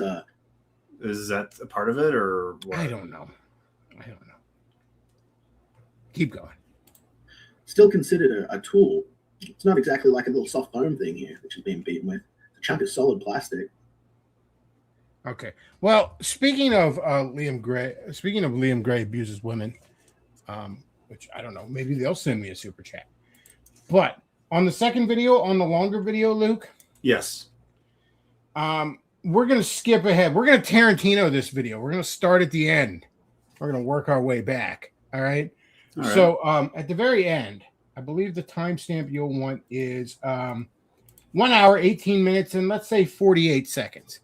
Is that a part of it or what? I don't know. Keep going. Still considered a tool. It's not exactly like a little soft foam thing here, which is being beaten with. A chunk of solid plastic. Okay. Well, speaking of Liam Gray abuses women, which I don't know, maybe they'll send me a super chat. But on the second video, on the longer video, Luke. Yes. We're gonna skip ahead. We're gonna Tarantino this video. We're gonna start at the end. We're gonna work our way back. All right. All right. So at the very end, I believe the timestamp you'll want is 1 hour, 18 minutes, and let's say 48 seconds.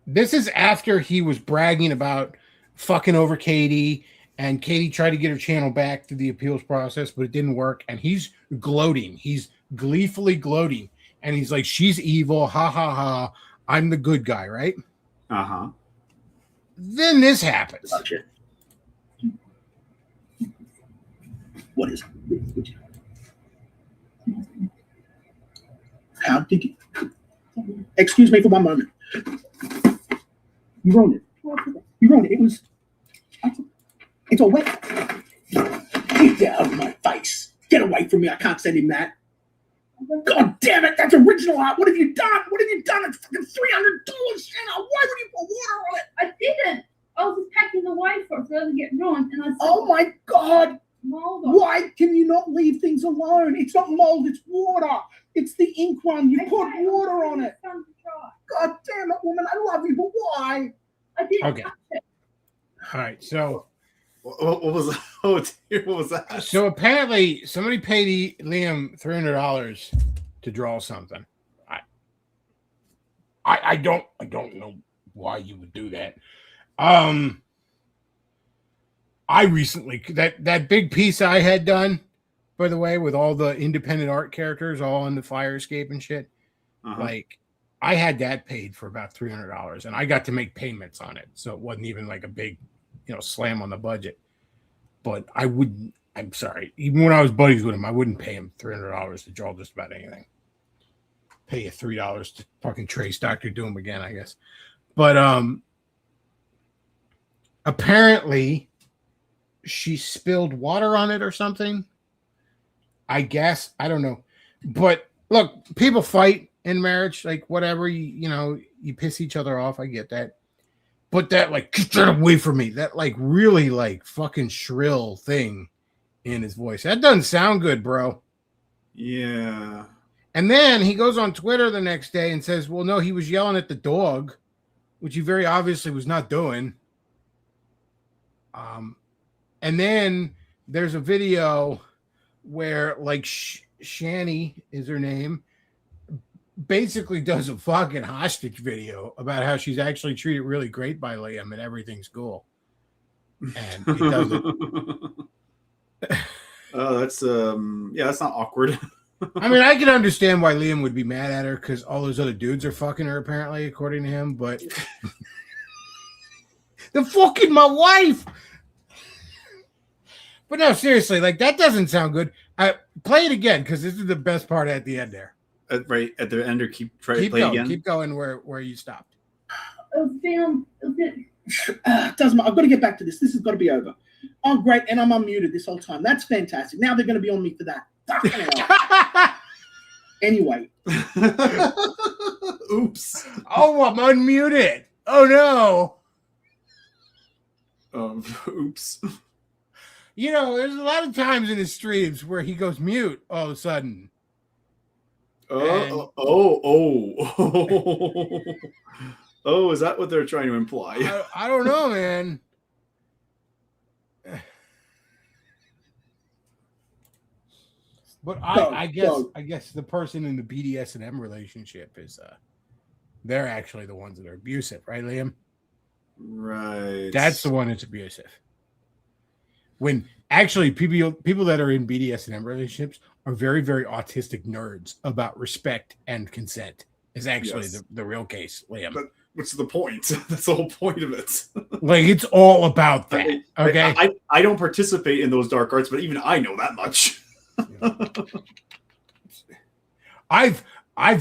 This is after he was bragging about fucking over Katie, and Katie tried to get her channel back through the appeals process, but it didn't work. And he's gloating. He's gleefully gloating. And he's like, she's evil. Ha, ha, ha. I'm the good guy, right? Uh-huh. Then this happens. Gotcha. What is it? How did you... Excuse me for one moment. You ruined it. You ruined it. It's all wet. Get out of my face. Get away from me. I can't send him that. God damn it. That's original art. What have you done? It's fucking $300, Shanna. Why would you put water on it? I didn't. I was just packing the way for it so it doesn't get ruined. And I said, Oh my God. mold on. Why can you not leave things alone? It's not mold. It's water. It's the ink one. You put water on it. Fun to try. God damn it, woman. I love you, but why? I didn't Okay. touch it. All right. So What was what was that? So apparently somebody paid Liam $300 to draw something. I don't know why you would do that. I recently that big piece I had done, by the way, with all the independent art characters all in the fire escape and shit. Like I had that paid for about $300 and I got to make payments on it. So it wasn't even like a big, slam on the budget. But I'm sorry. Even when I was buddies with him, I wouldn't pay him $300 to draw just about anything. Pay you $3 to fucking trace Dr. Doom again, I guess. But apparently she spilled water on it or something. I guess. I don't know. But look, people fight in marriage, like whatever, you piss each other off. I get that. But that, like, get that away from me. That, like, really, like, fucking shrill thing in his voice. That doesn't sound good, bro. Yeah. And then he goes on Twitter the next day and says, well, no, he was yelling at the dog, which he very obviously was not doing. And then there's a video where, like, Shani is her name, basically does a fucking hostage video about how she's actually treated really great by Liam and everything's cool. And he doesn't. Oh, that's that's not awkward. I mean, I can understand why Liam would be mad at her because all those other dudes are fucking her, apparently, according to him. But they're fucking my wife. But no, seriously, like, that doesn't sound good. Play it again because this is the best part at the end there. Right at the end, or keep Play again. Keep going where you stopped. Doesn't Doesn't matter. I've got to get back to this. This has got to be over. Oh, great. And I'm unmuted this whole time. That's fantastic. Now they're going to be on me for that. Fucking hell. Anyway. Oops. Oh, I'm unmuted. Oh, no. Oops. You know, there's a lot of times in his streams where he goes mute all of a sudden. Oh, is that what they're trying to imply? I don't know, man. But I guess the person in the BDSM relationship is they're actually the ones that are abusive, right, Liam? Right. That's the one that's abusive. When actually people that are in BDSM relationships are very, very autistic nerds about respect and consent is actually the real case, Liam. But what's the point? That's the whole point of it. Like, it's all about that. Okay. I don't participate in those dark arts, but even I know that much. I've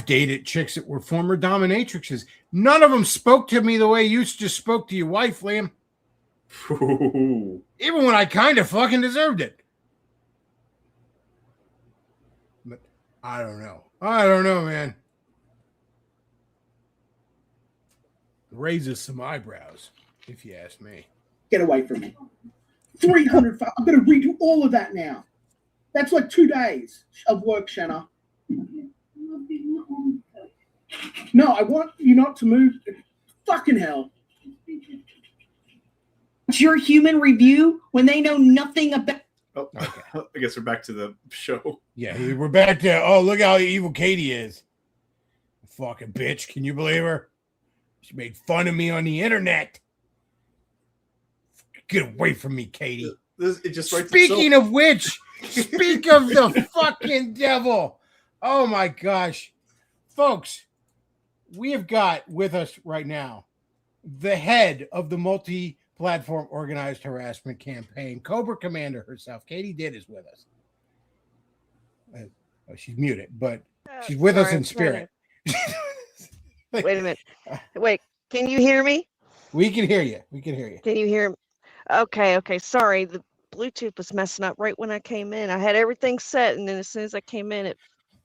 dated chicks that were former dominatrixes. None of them spoke to me the way you just spoke to your wife, Liam. Ooh. Even when I kind of fucking deserved it. But I don't know. I don't know, man. Raises some eyebrows, if you ask me. Get away from me. 300. I'm going to redo all of that now. That's like 2 days of work, Shanna. No, I want you not to move. Fucking hell. It's your human review when they know nothing about. Oh, okay. I guess we're back to the show. Yeah, we're back to, oh, look how evil Katie is. Fucking bitch. Can you believe her? She made fun of me on the internet. Get away from me, Katie. Speaking of which, speak of the fucking devil. Oh my gosh. Folks, we have got with us right now the head of the multi-platform organized harassment campaign, Cobra Commander herself. Katie Ditt is with us. She's muted, but she's with us in spirit. Wait a minute. Wait, can you hear me? We can hear you. We can hear you. Can you hear me? Okay. Sorry, the Bluetooth was messing up right when I came in. I had everything set, and then as soon as I came in, it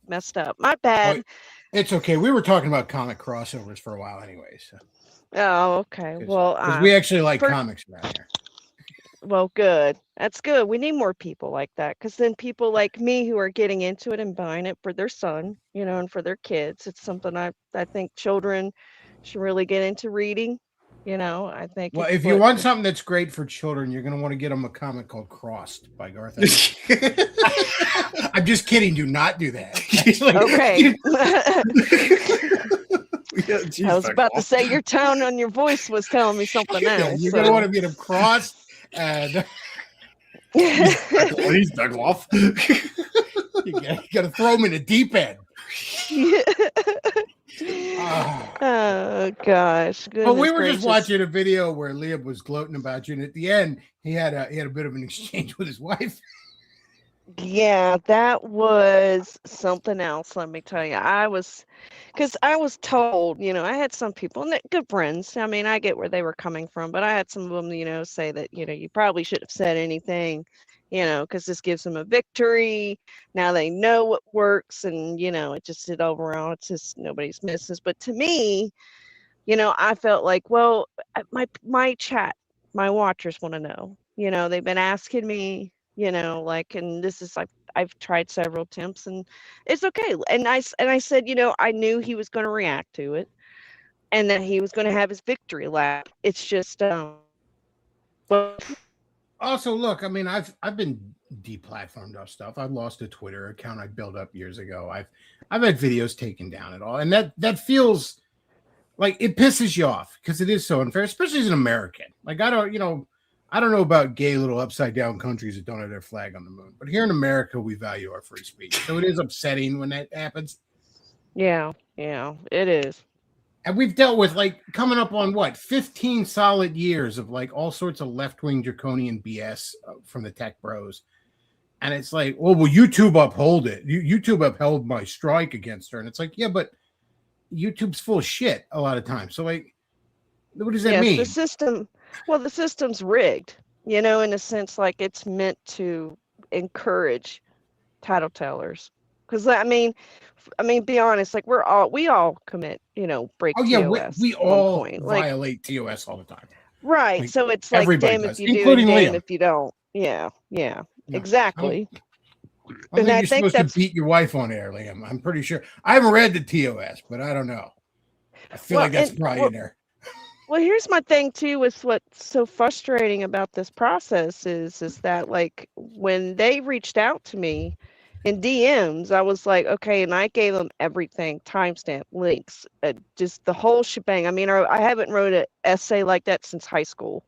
messed up. My bad. It's okay. We were talking about comic crossovers for a while anyway. So. Oh, okay. Well, we actually like comics around here. Well, good. That's good. We need more people like that, because then people like me who are getting into it and buying it for their son, and for their kids. It's something I think children should really get into reading. I think. Well, if you want something that's great for children, you're going to want to get them a comic called Crossed by Garth. I'm just kidding. Do not do that. Okay. Yeah, I was about to say your tone on your voice was telling me something else. You're going to want to get them Crossed. And he's Beglov. You got to throw him in the deep end. Oh gosh! But we were just watching a video where Liam was gloating about you, and at the end, he had a bit of an exchange with his wife. Yeah, that was something else. Let me tell you, because I was told, I had some people, and they're good friends. I mean, I get where they were coming from, but I had some of them, say that, you probably should have said anything, because this gives them a victory. Now they know what works, and, it just overall, it's just nobody's misses. But to me, I felt like, well, my chat, my watchers want to know, they've been asking me, like, and this is I've tried several attempts and it's okay. And I said, I knew he was going to react to it and that he was going to have his victory lap. It's just, but Also, look, I mean, I've been deplatformed off stuff. I lost a Twitter account I built up years ago. I've had videos taken down and all, and that feels like it pisses you off because it is so unfair, especially as an American. Like I don't know about gay little upside down countries that don't have their flag on the moon, but here in America we value our free speech, so it is upsetting when that happens. yeah, it is. And we've dealt with like coming up on 15 solid years of like all sorts of left-wing draconian BS from the tech bros. And it's like, well, YouTube uphold it. YouTube upheld my strike against her. And it's like, yeah, but YouTube's full of shit a lot of times. So like, what does that mean? The system's rigged, in a sense, like it's meant to encourage title tellers. Because I mean, be honest, like we all commit, break. Oh yeah, TOS we at one all point. violate TOS all the time. Right. Like, so it's like, damn does, if you do, including and damn Liam. if you don't. Yeah, No, exactly. I think you're supposed to beat your wife on air, Liam. I'm pretty sure. I haven't read the TOS, but I don't know. I feel like that's probably in there. Well, here's my thing too. With what's so frustrating about this process is that like when they reached out to me in DMs, I was like, okay, and I gave them everything, timestamp, links, just the whole shebang. I mean, I haven't wrote an essay like that since high school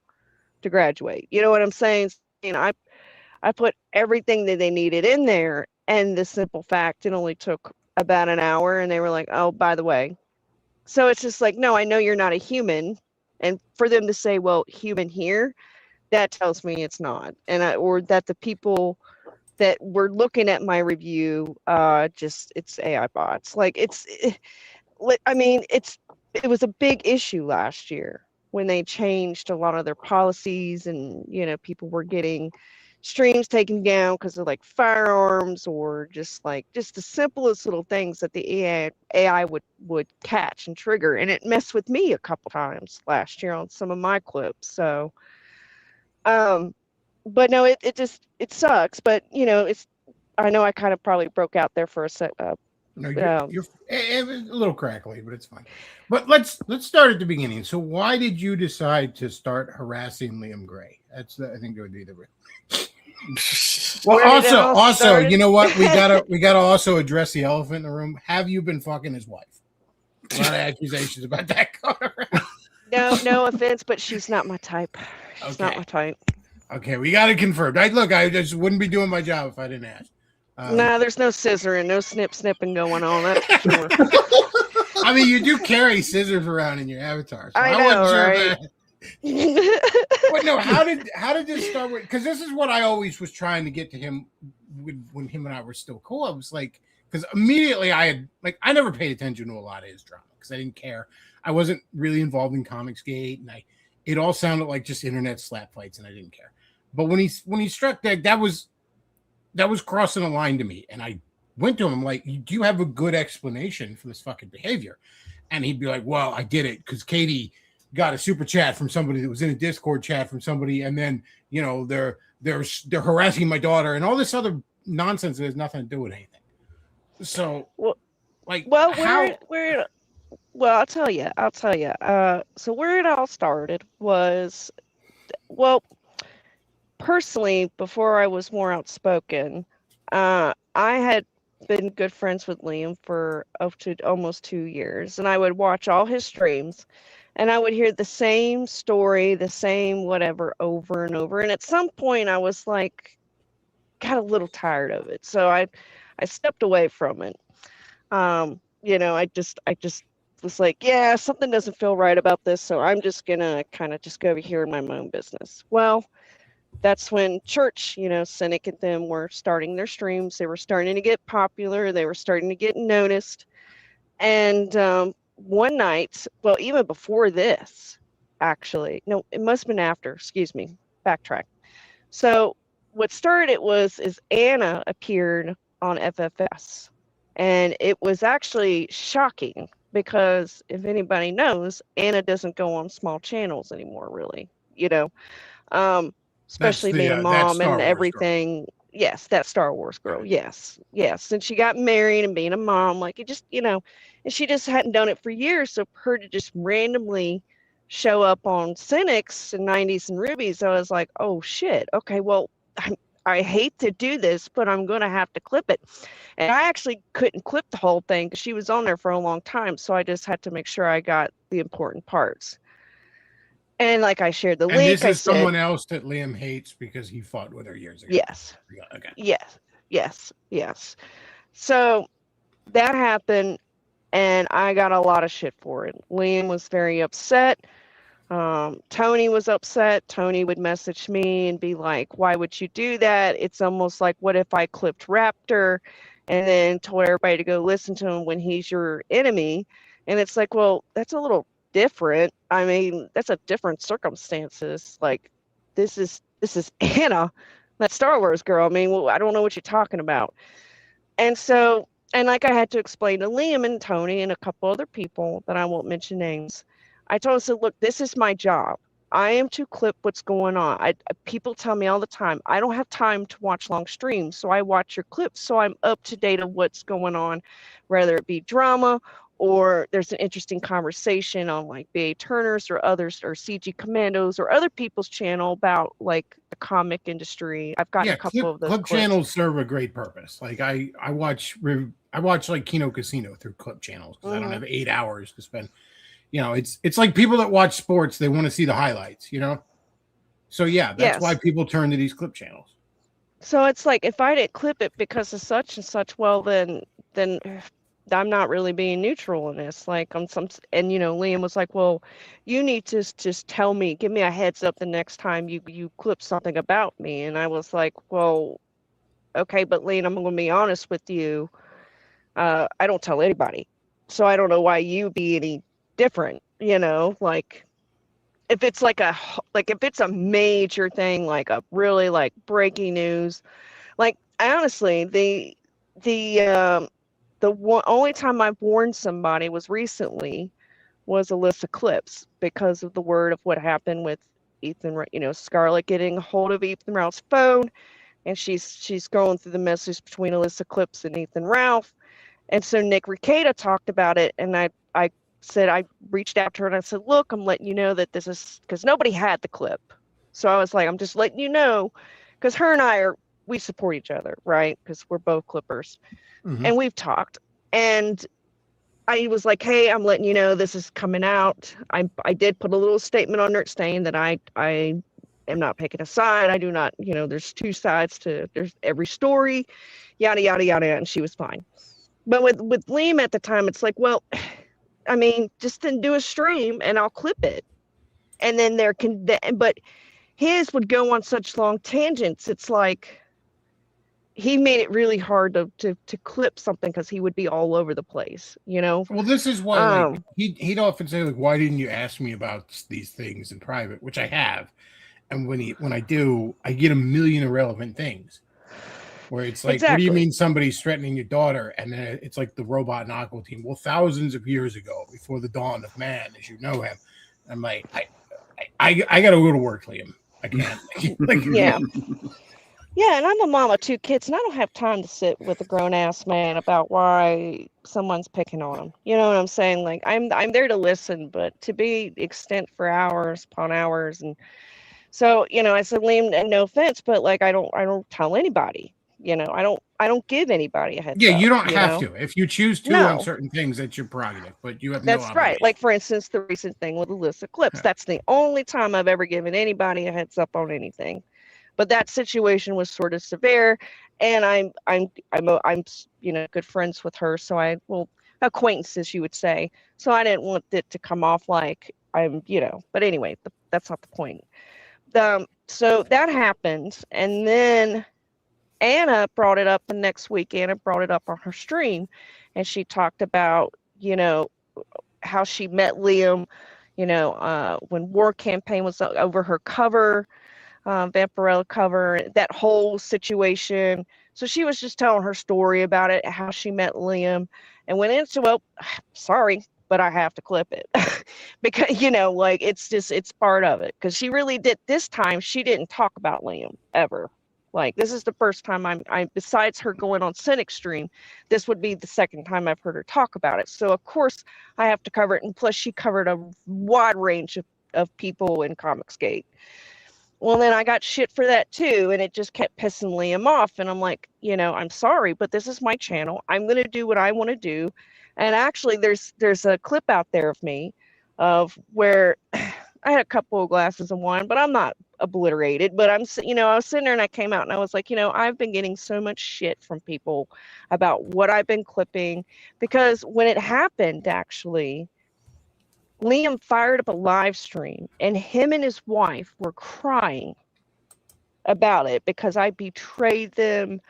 to graduate. You know what I'm saying? I put everything that they needed in there, and the simple fact, it only took about an hour, and they were like, oh, by the way. So it's just like, no, I know you're not a human. And for them to say, well, human here, that tells me it's not. Or that the people that were looking at my review, it's AI bots. Like it was a big issue last year when they changed a lot of their policies and, people were getting streams taken down because of like firearms or just the simplest little things that the AI would catch and trigger. And it messed with me a couple times last year on some of my clips. So, but no, it sucks. But I know I kind of probably broke out there for a sec. No, you're a little crackly, but it's fine. But let's start at the beginning. So why did you decide to start harassing Liam Gray? I think that would be the real. Well, also, you know what? We gotta also address the elephant in the room. Have you been fucking his wife? A lot of accusations about that going around. No offense, but she's not my type. She's not my type. Okay, we got it confirmed. I just wouldn't be doing my job if I didn't ask. No, there's no scissoring, no snipping going on. That's for sure. I mean, you do carry scissors around in your avatar. So I know, right? But no, how did this start with? Because this is what I always was trying to get to him when him and I were still cool. I was like, because immediately I never paid attention to a lot of his drama because I didn't care. I wasn't really involved in Comicsgate, and it all sounded like just internet slap fights, and I didn't care. But when he struck that was crossing a line to me, and I went to him. I'm like, do you have a good explanation for this fucking behavior? And he'd be like, well, I did it because Katie got a super chat from somebody that was in a Discord chat from somebody, and then they're harassing my daughter and all this other nonsense that has nothing to do with anything. So, I'll tell you. So where it all started was, personally, before I was more outspoken, I had been good friends with Liam for up to almost 2 years, and I would watch all his streams. And I would hear the same story, the same whatever over and over. And at some point I was like, got a little tired of it. So I stepped away from it. I just was like, yeah, something doesn't feel right about this. So I'm just going to kind of just go over here in my own business. Well, that's when Church, Cynic and them were starting their streams. They were starting to get popular. They were starting to get noticed. And, one night, well, even before this, actually, no, it must have been after, excuse me, backtrack. So what started it is Anna appeared on FFS, and it was actually shocking because if anybody knows, Anna doesn't go on small channels anymore, really, especially being a that mom Star and Wars girl. everything. Yes, that Star Wars girl. Yes, yes. And she got married and being a mom, like it just, and she just hadn't done it for years. So for her to just randomly show up on Cynics and 90s and Rubies, I was like, oh shit. Okay, well, I hate to do this, but I'm going to have to clip it. And I actually couldn't clip the whole thing because she was on there for a long time. So I just had to make sure I got the important parts. And like I shared the And link, this is someone else that Liam hates because he fought with her years ago. yes. Okay. Yes. So that happened, and I got a lot of shit for it. Liam was very upset. Tony was upset. Tony would message me and be like, why would you do that? It's almost like, what if I clipped Raptor and then told everybody to go listen to him when he's your enemy? And it's like, well, that's a little different. I mean, that's a different circumstances. Like, this is Anna, that Star Wars girl. I mean, well, I don't know what you're talking about. And so, and like I had to explain to Liam and Tony and a couple other people that I won't mention names, I told him, so look, this is my job. I am to clip what's going on. People tell me all the time, I don't have time to watch long streams, so I watch your clips, so I'm up to date on what's going on, whether it be drama or there's an interesting conversation on like B.A. Turner's or others or CG Commandos or other people's channel about like the comic industry. I've gotten a couple of those clip clips. channels serve a great purpose. Like I watch like Kino Casino through clip channels because I don't have 8 hours to spend. It's like people that watch sports, they want to see the highlights, So yeah, that's why people turn to these clip channels. So it's like, if I didn't clip it because of such and such, well, then I'm not really being neutral in this. Like and Liam was like, well, you need to just tell me, give me a heads up the next time you clip something about me. And I was like, well, okay, but Liam, I'm going to be honest with you. I don't tell anybody. So I don't know why you be any different, like if it's if it's a major thing, like a really like breaking news, like I honestly, the only time I've warned somebody was recently was Alyssa Clips because of the word of what happened with Ethan, Scarlett getting a hold of Ethan Ralph's phone, and she's going through the message between Alyssa Clips and Ethan Ralph. And so Nick Rekieta talked about it, and I said, I reached out to her and I said, look, I'm letting you know that this is, because nobody had the clip. So I was like, I'm just letting you know, because her and we support each other, right? Because we're both clippers. Mm-hmm. And we've talked. And I was like, hey, I'm letting you know this is coming out. I did put a little statement on there saying that I am not picking a side. I do not, there's two sides there's every story, yada, yada, yada. And she was fine. But with Liam at the time, it's like, well, I mean, just then do a stream and I'll clip it. And then but his would go on such long tangents. It's like, he made it really hard to clip something because he would be all over the place, Well, this is why he'd often say, like, why didn't you ask me about these things in private, which I have. And when I do, I get a million irrelevant things. Where it's like, What do you mean somebody's threatening your daughter? And then it's like the robot and Aqua team. Well, thousands of years ago, before the dawn of man, as you know him, I'm like, I got to go to work, Liam. I can't. Yeah, and I'm a mom of 2 kids, and I don't have time to sit with a grown-ass man about why someone's picking on him. You know what I'm saying? Like, I'm there to listen, but to be extent for hours upon hours. And so, I said, Liam, and no offense, but like, I don't tell anybody. I don't give anybody a heads up. Yeah, you don't have to. If you choose to on certain things, that's your prerogative. But you have no obligation. That's right. Like, for instance, the recent thing with Alyssa Clips. Yeah. That's the only time I've ever given anybody a heads up on anything. But that situation was sort of severe, and I'm good friends with her, so acquaintances, you would say. So I didn't want it to come off like I'm, But anyway, that's not the point. So that happened, and then Anna brought it up the next week. Anna brought it up on her stream, and she talked about, how she met Liam, when War Campaign was over her cover, Vampirella cover, that whole situation. So she was just telling her story about it, how she met Liam, and went into, well, sorry, but I have to clip it because, like, it's part of it. Because she really did, this time, she didn't talk about Liam ever. Like, this is the first time I besides her going on Sin Extreme, this would be the second time I've heard her talk about it. So, of course, I have to cover it. And plus, she covered a wide range of people in Comicsgate. Well, then I got shit for that too, and it just kept pissing Liam off. And I'm like, I'm sorry, but this is my channel. I'm going to do what I want to do. And actually, there's a clip out there of me of where I had a couple of glasses of wine, but I'm not obliterated. But I was sitting there and I came out and I was like, I've been getting so much shit from people about what I've been clipping, because when it happened, actually, Liam fired up a live stream and him and his wife were crying about it because I betrayed them.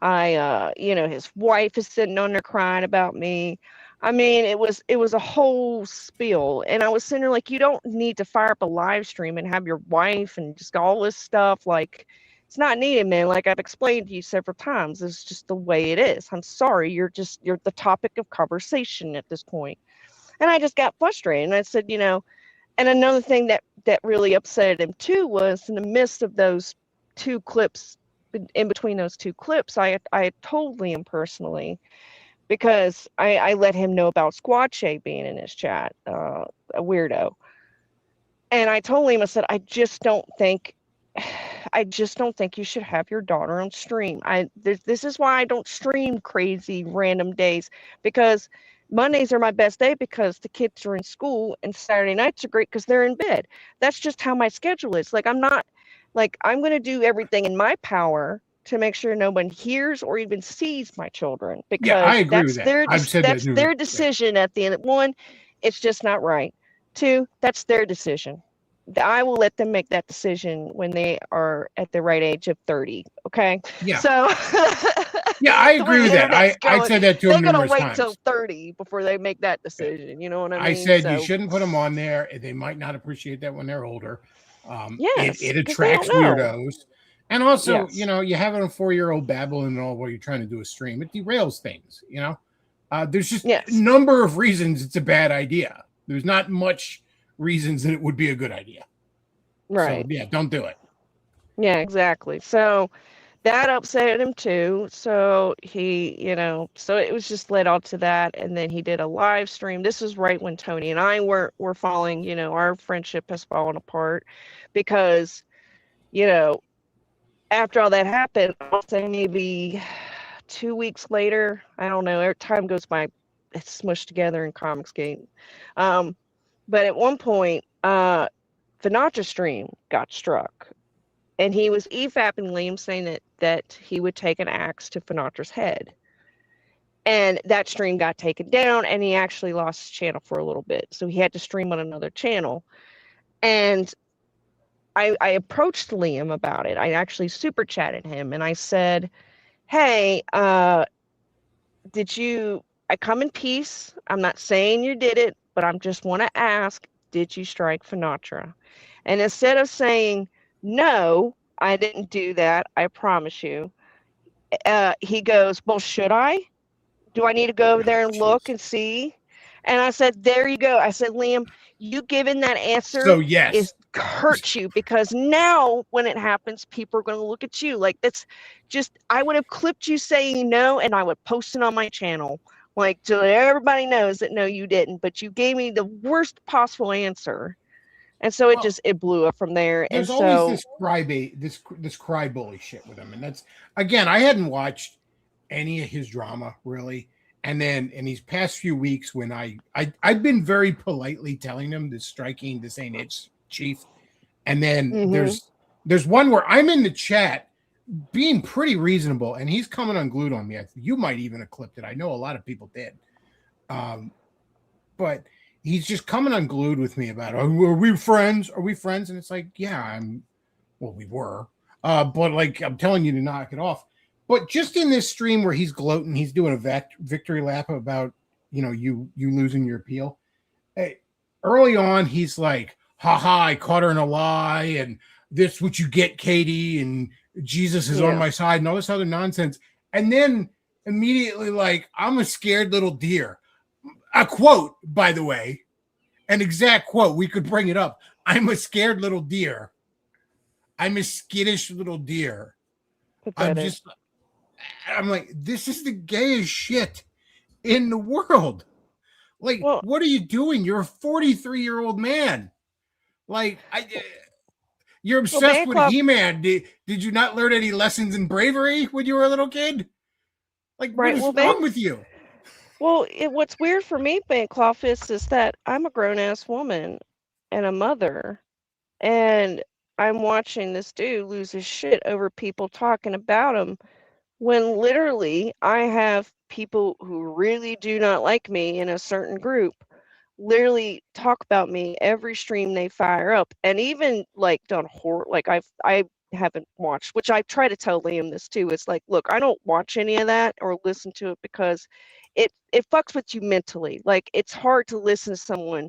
His wife is sitting on there crying about me. I mean, it was a whole spiel. And I was sitting there like, you don't need to fire up a live stream and have your wife and just all this stuff. Like, it's not needed, man. Like I've explained to you several times, it's just the way it is. I'm sorry. You're the topic of conversation at this point. And I just got frustrated. And I said, and another thing that really upset him too was in the midst of those two clips, in between those two clips, I told Liam personally, because I let him know about Squatche being in his chat, a weirdo. And I told him, I said, I just don't think you should have your daughter on stream. This is why I don't stream crazy random days, because Mondays are my best day because the kids are in school, and Saturday nights are great because they're in bed. That's just how my schedule is. Like, I'm going to do everything in my power to make sure no one hears or even sees my children, because I agree with that. That's their decision at the end. One, it's just not right. Two, that's their decision. I will let them make that decision when they are at the right age of 30. Okay. Yeah. So. Yeah, I agree with that. I said that to him numerous times. They're going to wait till 30 before they make that decision. You know what I mean? I said you shouldn't put them on there. They might not appreciate that when they're older. Yes, it attracts weirdos. And also, yes. You have a 4-year-old babbling and all while you're trying to do a stream. It derails things, There's just a number of reasons it's a bad idea. There's not much reasons that it would be a good idea. Right. So, don't do it. Yeah, exactly. So that upset him too. So he, so it was just led on to that. And then he did a live stream. This is right when Tony and I were falling, our friendship has fallen apart because, after all that happened, I'll say maybe 2 weeks later, I don't know, every time goes by, it's smushed together in Comicsgate. But at one point, Finatra stream got struck. And he was EFAPing Liam, saying that he would take an axe to Finatra's head. And that stream got taken down, and he actually lost his channel for a little bit. So he had to stream on another channel. And I approached Liam about it. I actually super chatted him, and I said, hey, I come in peace. I'm not saying you did it, but I just want to ask, did you strike Finatra? And instead of saying, no, I didn't do that, I promise you, he goes, well, should I? Do I need to go over there and look and see? And I said, there you go. I said, Liam, you giving that answer is hurt you, because now when it happens, people are going to look at you like that's just, I would have clipped you saying no, and I would post it on my channel, like, so that everybody knows that no, you didn't, but you gave me the worst possible answer. And so it blew up from there. There's and always so, this cry bully shit with him. And that's, again, I hadn't watched any of his drama really. And then in these past few weeks when I've been very politely telling him this ain't it, Chief. And then there's one where I'm in the chat being pretty reasonable, and he's coming unglued on me. You might even have clipped it. I know a lot of people did. But he's just coming unglued with me about, are we friends? Are we friends? And it's like, yeah, we were. But like, I'm telling you to knock it off. But just in this stream where he's gloating, he's doing a victory lap about, you losing your appeal. Early on, he's like, haha, I caught her in a lie, and this what you get, Katie, and Jesus is on my side, and all this other nonsense. And then immediately, like, I'm a scared little deer. a quote, by the way, an exact quote. We could bring it up. I'm a scared little deer. I'm a skittish little deer. I'm like, this is the gayest shit in the world. Like, what are you doing? You're a 43-year-old man. Like, you're obsessed with He-Man. Did you not learn any lessons in bravery when you were a little kid? Like, what is wrong with you? Well, what's weird for me, Beglov, is that I'm a grown-ass woman and a mother, and I'm watching this dude lose his shit over people talking about him, when literally I have people who really do not like me in a certain group literally talk about me every stream they fire up, and even like done horror. Like I haven't watched, which I try to tell Liam this too. It's like, look, I don't watch any of that or listen to it because it fucks with you mentally. Like, it's hard to listen to someone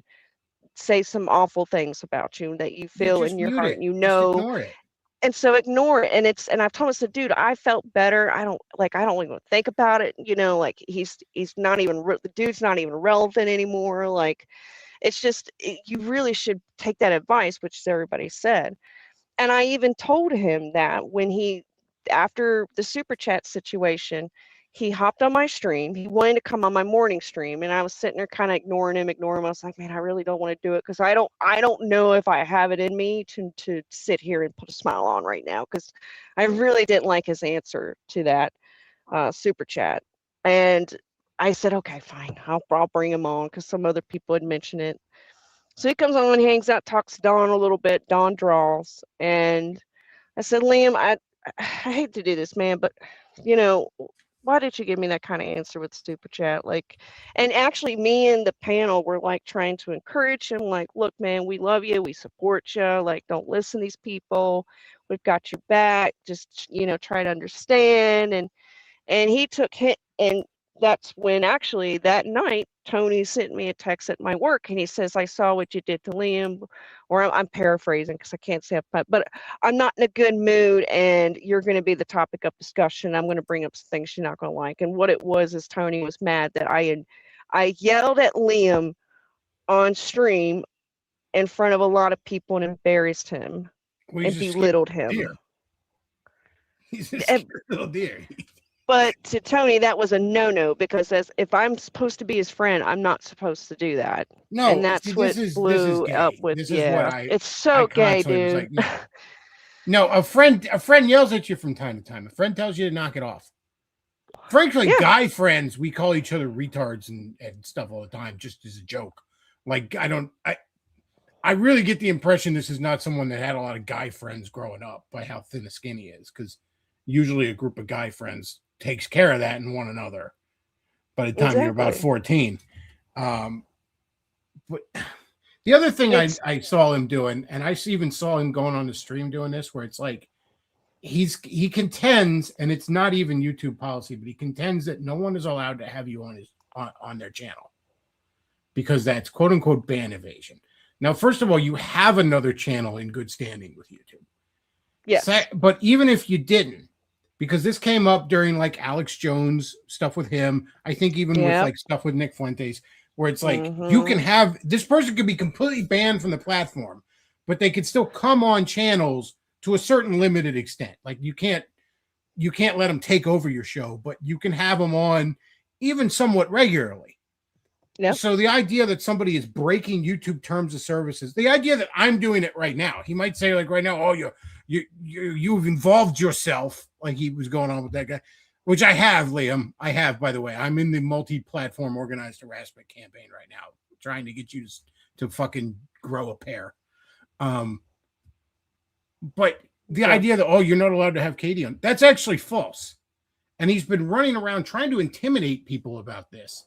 say some awful things about you that you feel in your heart, and you know. Just ignore it. And so ignore it. And I've told him, I said, dude, I felt better. I don't even think about it. You know, like he's not even, the dude's not even relevant anymore. Like, it's just, you really should take that advice, which everybody said. And I even told him that when after the super chat situation, he hopped on my stream. He wanted to come on my morning stream, and I was sitting there kind of ignoring him. I was like, man, I really don't want to do it because I don't know if I have it in me to sit here and put a smile on right now, because I really didn't like his answer to that super chat. And I said, okay, fine, I'll bring him on because some other people had mentioned it. So he comes on, hangs out, talks to Dawn a little bit. Dawn draws, and I said, Liam, I hate to do this, man, but you know, why did you give me that kind of answer with super chat? Like, and actually me and the panel were like trying to encourage him, like, look, man, we love you, we support you, like, don't listen to these people, we've got your back, just, you know, try to understand. And he took hit, and that's when actually that night Tony sent me a text at my work, and he says, I saw what you did to Liam, or I'm paraphrasing because I can't say it, but I'm not in a good mood, and you're going to be the topic of discussion. I'm going to bring up some things you're not going to like. And what it was is Tony was mad that I yelled at Liam on stream in front of a lot of people and embarrassed him and belittled him. Deer. He's a scared little deer. But to Tony, that was a no-no, because if I'm supposed to be his friend, I'm not supposed to do that. No, and that's what blew up with. It's so gay, dude. Like, no, a friend yells at you from time to time. A friend tells you to knock it off. Frankly, guy friends, we call each other retards and stuff all the time, just as a joke. Like, I really get the impression this is not someone that had a lot of guy friends growing up by how thin the skin he is, because usually a group of guy friends takes care of that in one another by the time you're about 14. But the other thing I saw him doing, and I even saw him going on the stream doing this, where it's like he contends, and it's not even YouTube policy, but he contends that no one is allowed to have you on their channel because that's quote unquote ban evasion. Now, first of all, you have another channel in good standing with YouTube. Yes. But even if you didn't, because this came up during like Alex Jones stuff with him, I think even with like stuff with Nick Fuentes, where it's like you can have this person could be completely banned from the platform, but they could still come on channels to a certain limited extent. Like you can't let them take over your show, but you can have them on even somewhat regularly. Yep. So the idea that somebody is breaking YouTube terms of services, the idea that I'm doing it right now, he might say like right now, oh, you've involved yourself, like he was going on with that guy, which I have, Liam. I have, by the way. I'm in the multi-platform organized harassment campaign right now, trying to get you to fucking grow a pair. But the idea that, oh, you're not allowed to have Katie on, that's actually false. And he's been running around trying to intimidate people about this,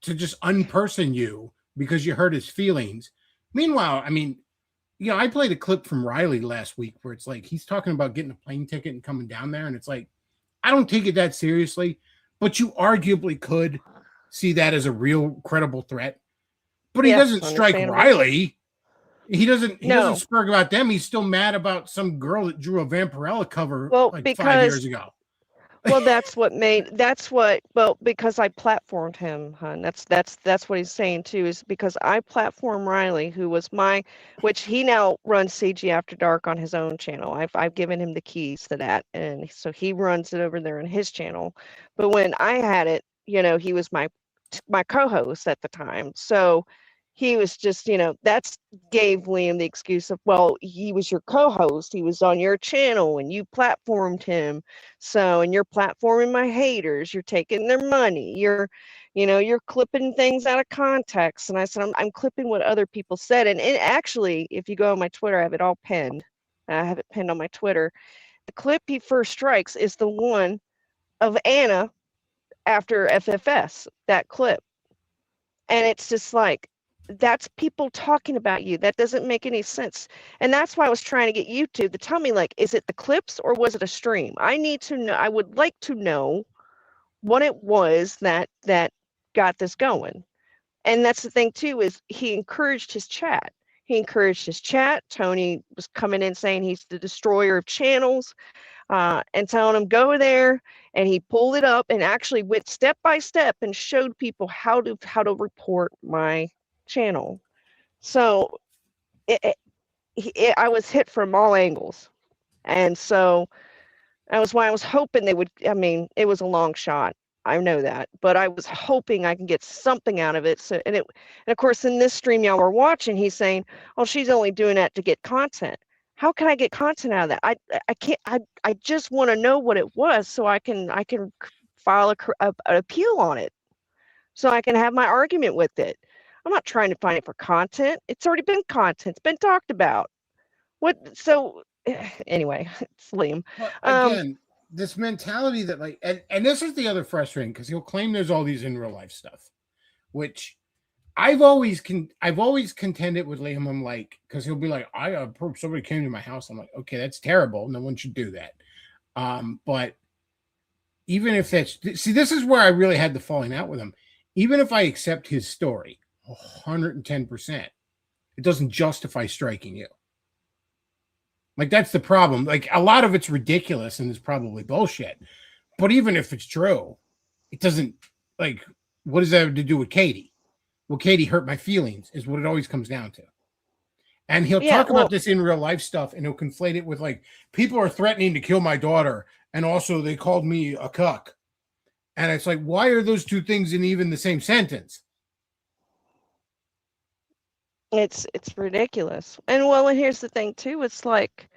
to just unperson you because you hurt his feelings. Meanwhile, I mean, you know, I played a clip from Riley last week where it's like he's talking about getting a plane ticket and coming down there, and it's like, I don't take it that seriously, but you arguably could see that as a real credible threat. But he doesn't strike Riley. He doesn't spurg about them. He's still mad about some girl that drew a Vampirella cover 5 years ago. Well, because I platformed him, hun. That's what he's saying too, is because I platformed Riley, who was which he now runs CG After Dark on his own channel. I've given him the keys to that, and so he runs it over there on his channel. But when I had it, he was my co-host at the time. So he was just, that's gave Liam the excuse of, well, he was your co-host, he was on your channel and you platformed him. So, and you're platforming my haters, you're taking their money, you're clipping things out of context. And I said, I'm clipping what other people said. And it actually, if you go on my Twitter, I have it all pinned. I have it pinned on my Twitter. The clip he first strikes is the one of Anna after FFS, that clip. And it's just like, that's people talking about you. That doesn't make any sense. And that's why I was trying to get YouTube to tell me, like, is it the clips or was it a stream? I need to know. I would like to know what it was that got this going. And that's the thing too, is he encouraged his chat. Tony was coming in saying he's the destroyer of channels, and telling him go there, and he pulled it up and actually went step by step and showed people how to report my channel. So I was hit from all angles, and so that was why I was hoping they would. I mean, it was a long shot, I know that, but I was hoping I can get something out of it. So, and of course, in this stream y'all were watching, he's saying, "Oh, she's only doing that to get content." How can I get content out of that? I can't. I just want to know what it was so I can file an appeal on it, so I can have my argument with it. I'm not trying to find it for content. It's already been content. It's been talked about. What? So anyway, it's Liam. Well, again, this mentality that like, and this is the other frustrating, because he'll claim there's all these in real life stuff, which I've always contended with Liam. I'm like, because he'll be like, somebody came to my house. I'm like, okay, that's terrible. No one should do that. But even if this is where I really had the falling out with him. Even if I accept his story 110%, it doesn't justify striking you. Like, that's the problem. Like, a lot of it's ridiculous and it's probably bullshit. But even if it's true, it doesn't, like, what does that have to do with Katie? Well, Katie hurt my feelings is what it always comes down to. And he'll talk about this in real life stuff, and he'll conflate it with, like, people are threatening to kill my daughter, and also they called me a cuck. And it's like, why are those two things in even the same sentence? It's ridiculous. And here's the thing too, it's like,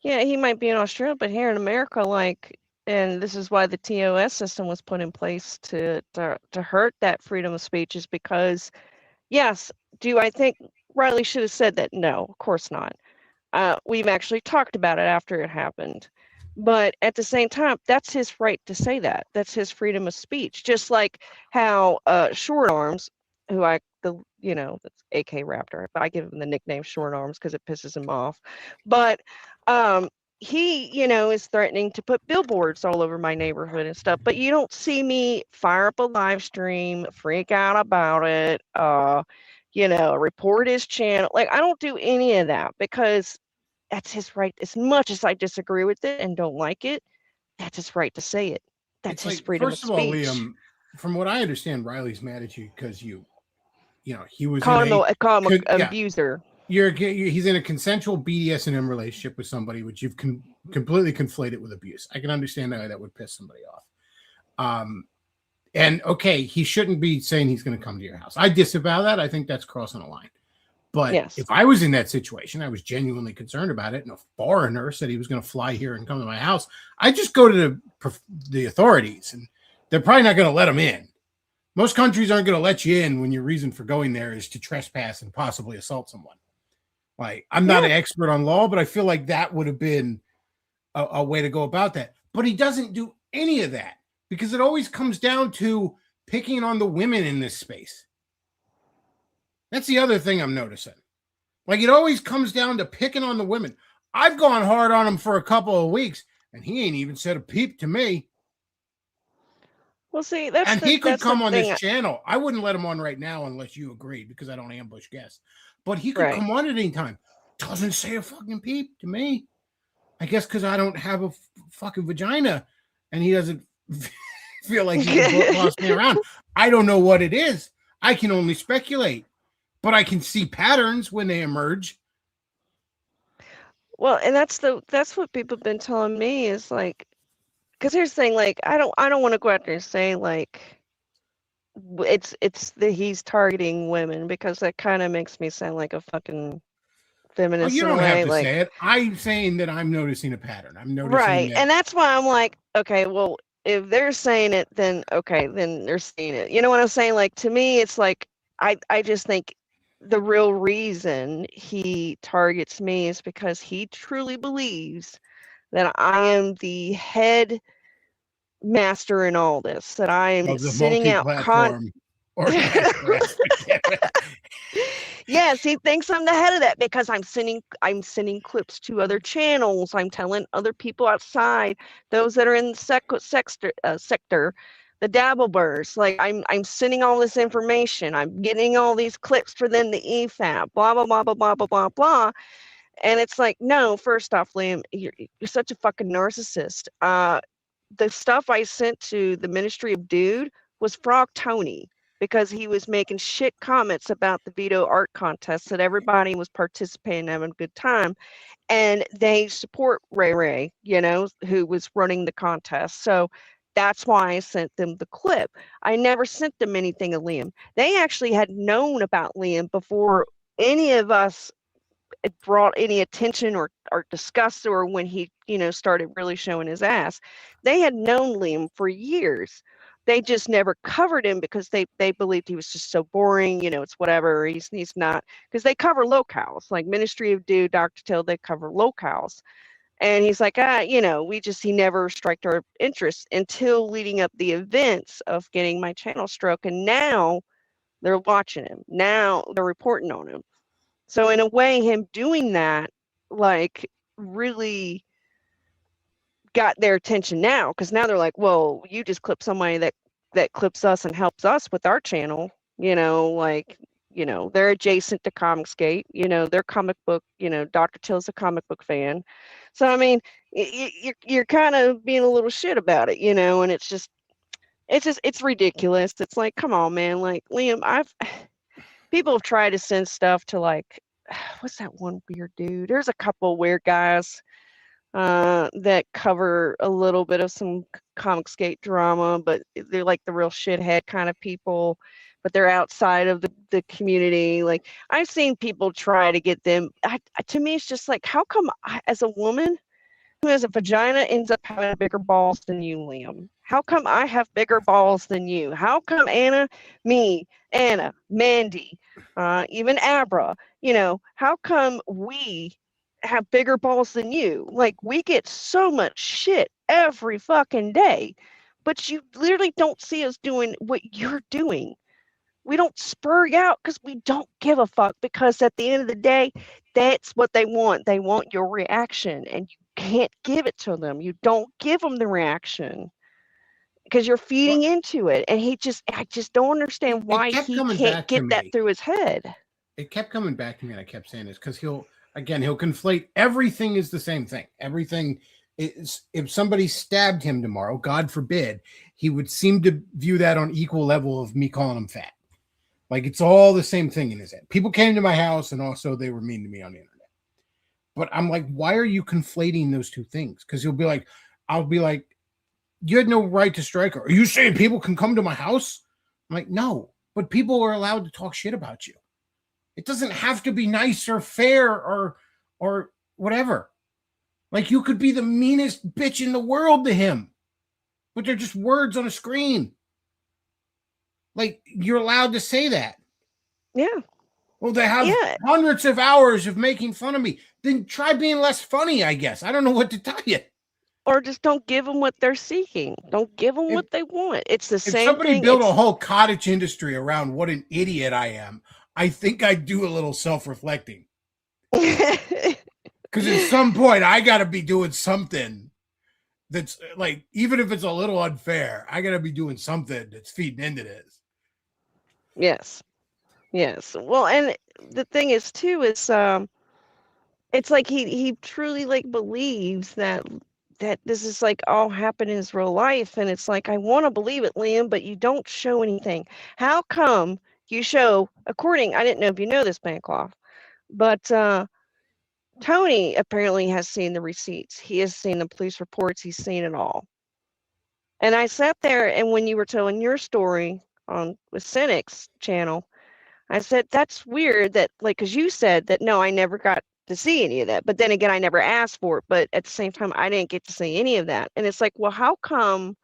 yeah, he might be in Australia, but here in America, like, and this is why the TOS system was put in place to hurt that freedom of speech, is because, yes, do I think Riley should have said that? No, of course not. We've actually talked about it after it happened. But at the same time, that's his right to say that. That's his freedom of speech. Just like how Short Arms, who that's AK Raptor, but I give him the nickname Short Arms because it pisses him off. But he, is threatening to put billboards all over my neighborhood and stuff. But you don't see me fire up a live stream, freak out about it, report his channel. Like, I don't do any of that because that's his right. As much as I disagree with it and don't like it, that's his right to say it. That's his freedom of speech. First of all, Liam, from what I understand, Riley's mad at you because he was call him an abuser. He's in a consensual BDSM relationship with somebody, which you've completely conflated with abuse. I can understand how that would piss somebody off. And okay, he shouldn't be saying he's going to come to your house. I disavow that. I think that's crossing a line. But if I was in that situation, I was genuinely concerned about it, and a foreigner said he was going to fly here and come to my house, I'd just go to the authorities, and they're probably not going to let him in. Most countries aren't going to let you in when your reason for going there is to trespass and possibly assault someone. Like, I'm not an expert on law, but I feel like that would have been a way to go about that. But he doesn't do any of that because it always comes down to picking on the women in this space. That's the other thing I'm noticing. Like, it always comes down to picking on the women. I've gone hard on him for a couple of weeks, and he ain't even said a peep to me. Well, see, he could come on this channel. I wouldn't let him on right now unless you agreed, because I don't ambush guests. But he could come on at any time. Doesn't say a fucking peep to me. I guess because I don't have a fucking vagina. and he doesn't feel like he can boss me around. I don't know what it is. I can only speculate, but I can see patterns when they emerge. Well, and that's what people have been telling me is like, because here's the thing, like I don't want to go out there and say like it's that he's targeting women, because that kind of makes me sound like a fucking Oh, feminist you in a don't have way. to Like, say it. I'm saying that I'm noticing a pattern. I'm noticing right, that. and that's why I'm like, okay, well, if they're saying it, then okay, then they're saying it. You know what I'm saying? Like, to me, it's like I just think the real reason he targets me is because he truly believes that I am the head master in all this, that I am Of the sending out multi-platform organizer. Yes, he thinks I'm the head of that because I'm sending clips to other channels. I'm telling other people outside, those that are in the sector, the dabblers, like I'm sending all this information. I'm getting all these clips for them to EFAB, blah blah blah blah blah blah blah blah. And it's like, no, first off, Liam, you're such a fucking narcissist. The stuff I sent to the Ministry of Dude was Frog Tony, because he was making shit comments about the veto art contest, that everybody was participating and having a good time. And they support Ray Ray, who was running the contest. So that's why I sent them the clip. I never sent them anything of Liam. They actually had known about Liam before any of us it brought any attention or discussed, or when he started really showing his ass. They had known Liam for years. They just never covered him because they believed he was just so boring. It's whatever. He's not, because they cover locales, like Ministry of Dude, Dr. Till, they cover locales. And he's like, he never struck our interest until leading up the events of getting my channel struck. And now they're watching him. Now they're reporting on him. So in a way, him doing that, like, really got their attention now, because now they're like, well, you just clip somebody that clips us and helps us with our channel, they're adjacent to Comicsgate, they're comic book, Dr. Till's a comic book fan. So, I mean, you're kind of being a little shit about it, and it's ridiculous. It's like, come on, man. Like, Liam, people have tried to send stuff to, like, what's that one weird dude? There's a couple weird guys that cover a little bit of some Comicsgate drama, but they're like the real shithead kind of people, but they're outside of the community. Like, I've seen people try to get them. To me, it's just like, how come as a woman who has a vagina ends up having bigger balls than you, Liam? How come I have bigger balls than you? How come Anna, Mandy, even Abra, how come we have bigger balls than you? Like, we get so much shit every fucking day, but you literally don't see us doing what you're doing. We don't spur you out because we don't give a fuck, because at the end of the day, that's what they want. They want your reaction, and you can't give it to them. You don't give them the reaction because you're feeding into it. And I just don't understand why he can't get that through his head. It kept coming back to me, and I kept saying this because he'll conflate everything is the same thing. Everything is, if somebody stabbed him tomorrow, God forbid, he would seem to view that on equal level of me calling him fat. Like, it's all the same thing in his head. People came to my house, and also they were mean to me on the internet. But I'm like, why are you conflating those two things? Because I'll be like, you had no right to strike her. Are you saying people can come to my house? I'm like, no, but people are allowed to talk shit about you. It doesn't have to be nice or fair or whatever. Like, you could be the meanest bitch in the world to him, but they're just words on a screen. Like, you're allowed to say that. Yeah. Well, they have hundreds of hours of making fun of me. Then try being less funny, I guess. I don't know what to tell you. Or just don't give them what they're seeking. Don't give them what they want. It's the same thing. If somebody built a whole cottage industry around what an idiot I am, I think I'd do a little self-reflecting. Because at some point, I got to be doing something that's like, even if it's a little unfair, I got to be doing something that's feeding into this. Yes. Yes. Well, and the thing is, too, is it's like he truly, like, believes that that this is like all happened in his real life. And it's like, I want to believe it, Liam, but you don't show anything. How come you show, I didn't know if you know this, Beglov, but Tony apparently has seen the receipts. He has seen the police reports. He's seen it all. And I sat there, and when you were telling your story on with Cynic's channel, I said, that's weird that, like, because you said that, no, I never got to see any of that. But then again, I never asked for it. But at the same time, I didn't get to see any of that. And it's like, well, how come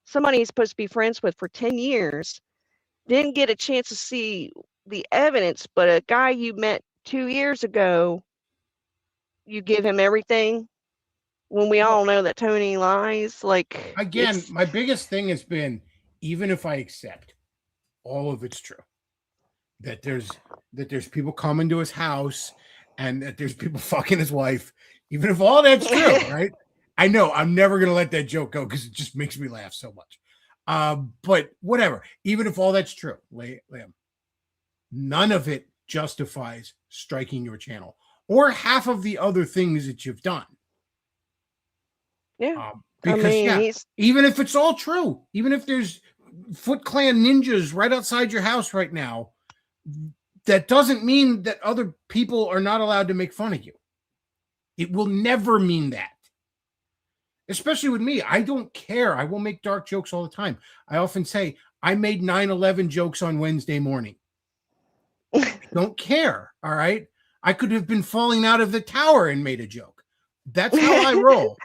somebody he's supposed to be friends with for 10 years didn't get a chance to see the evidence, but a guy you met 2 years ago, you give him everything when we all know that Tony lies? Like, again, my biggest thing has been, even if I accept all of it's true, that there's people coming to his house and that there's people fucking his wife, even if all that's true, right? I know I'm never gonna let that joke go because it just makes me laugh so much. But whatever, even if all that's true, Liam, none of it justifies striking your channel or half of the other things that you've done. Yeah. Because I mean, even if it's all true, even if there's Foot Clan ninjas right outside your house right now, that doesn't mean that other people are not allowed to make fun of you. It will never mean that. Especially with me, I don't care. I will make dark jokes all the time. I often say, I made 9/11 jokes on Wednesday morning. I don't care, all right? I could have been falling out of the tower and made a joke. That's how I roll.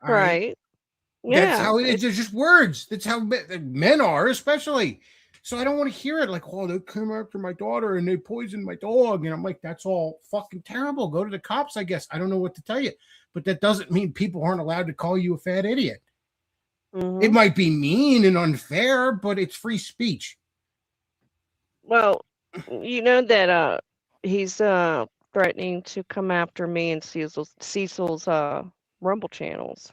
Right. Yeah. That's how it is. There's just words. That's how men are, especially. So I don't want to hear it like, oh, they came after my daughter and they poisoned my dog. And I'm like, that's all fucking terrible. Go to the cops, I guess. I don't know what to tell you. But that doesn't mean people aren't allowed to call you a fat idiot. It might be mean and unfair, but it's free speech. Well, you know that he's threatening to come after me and Cecil's Rumble channels.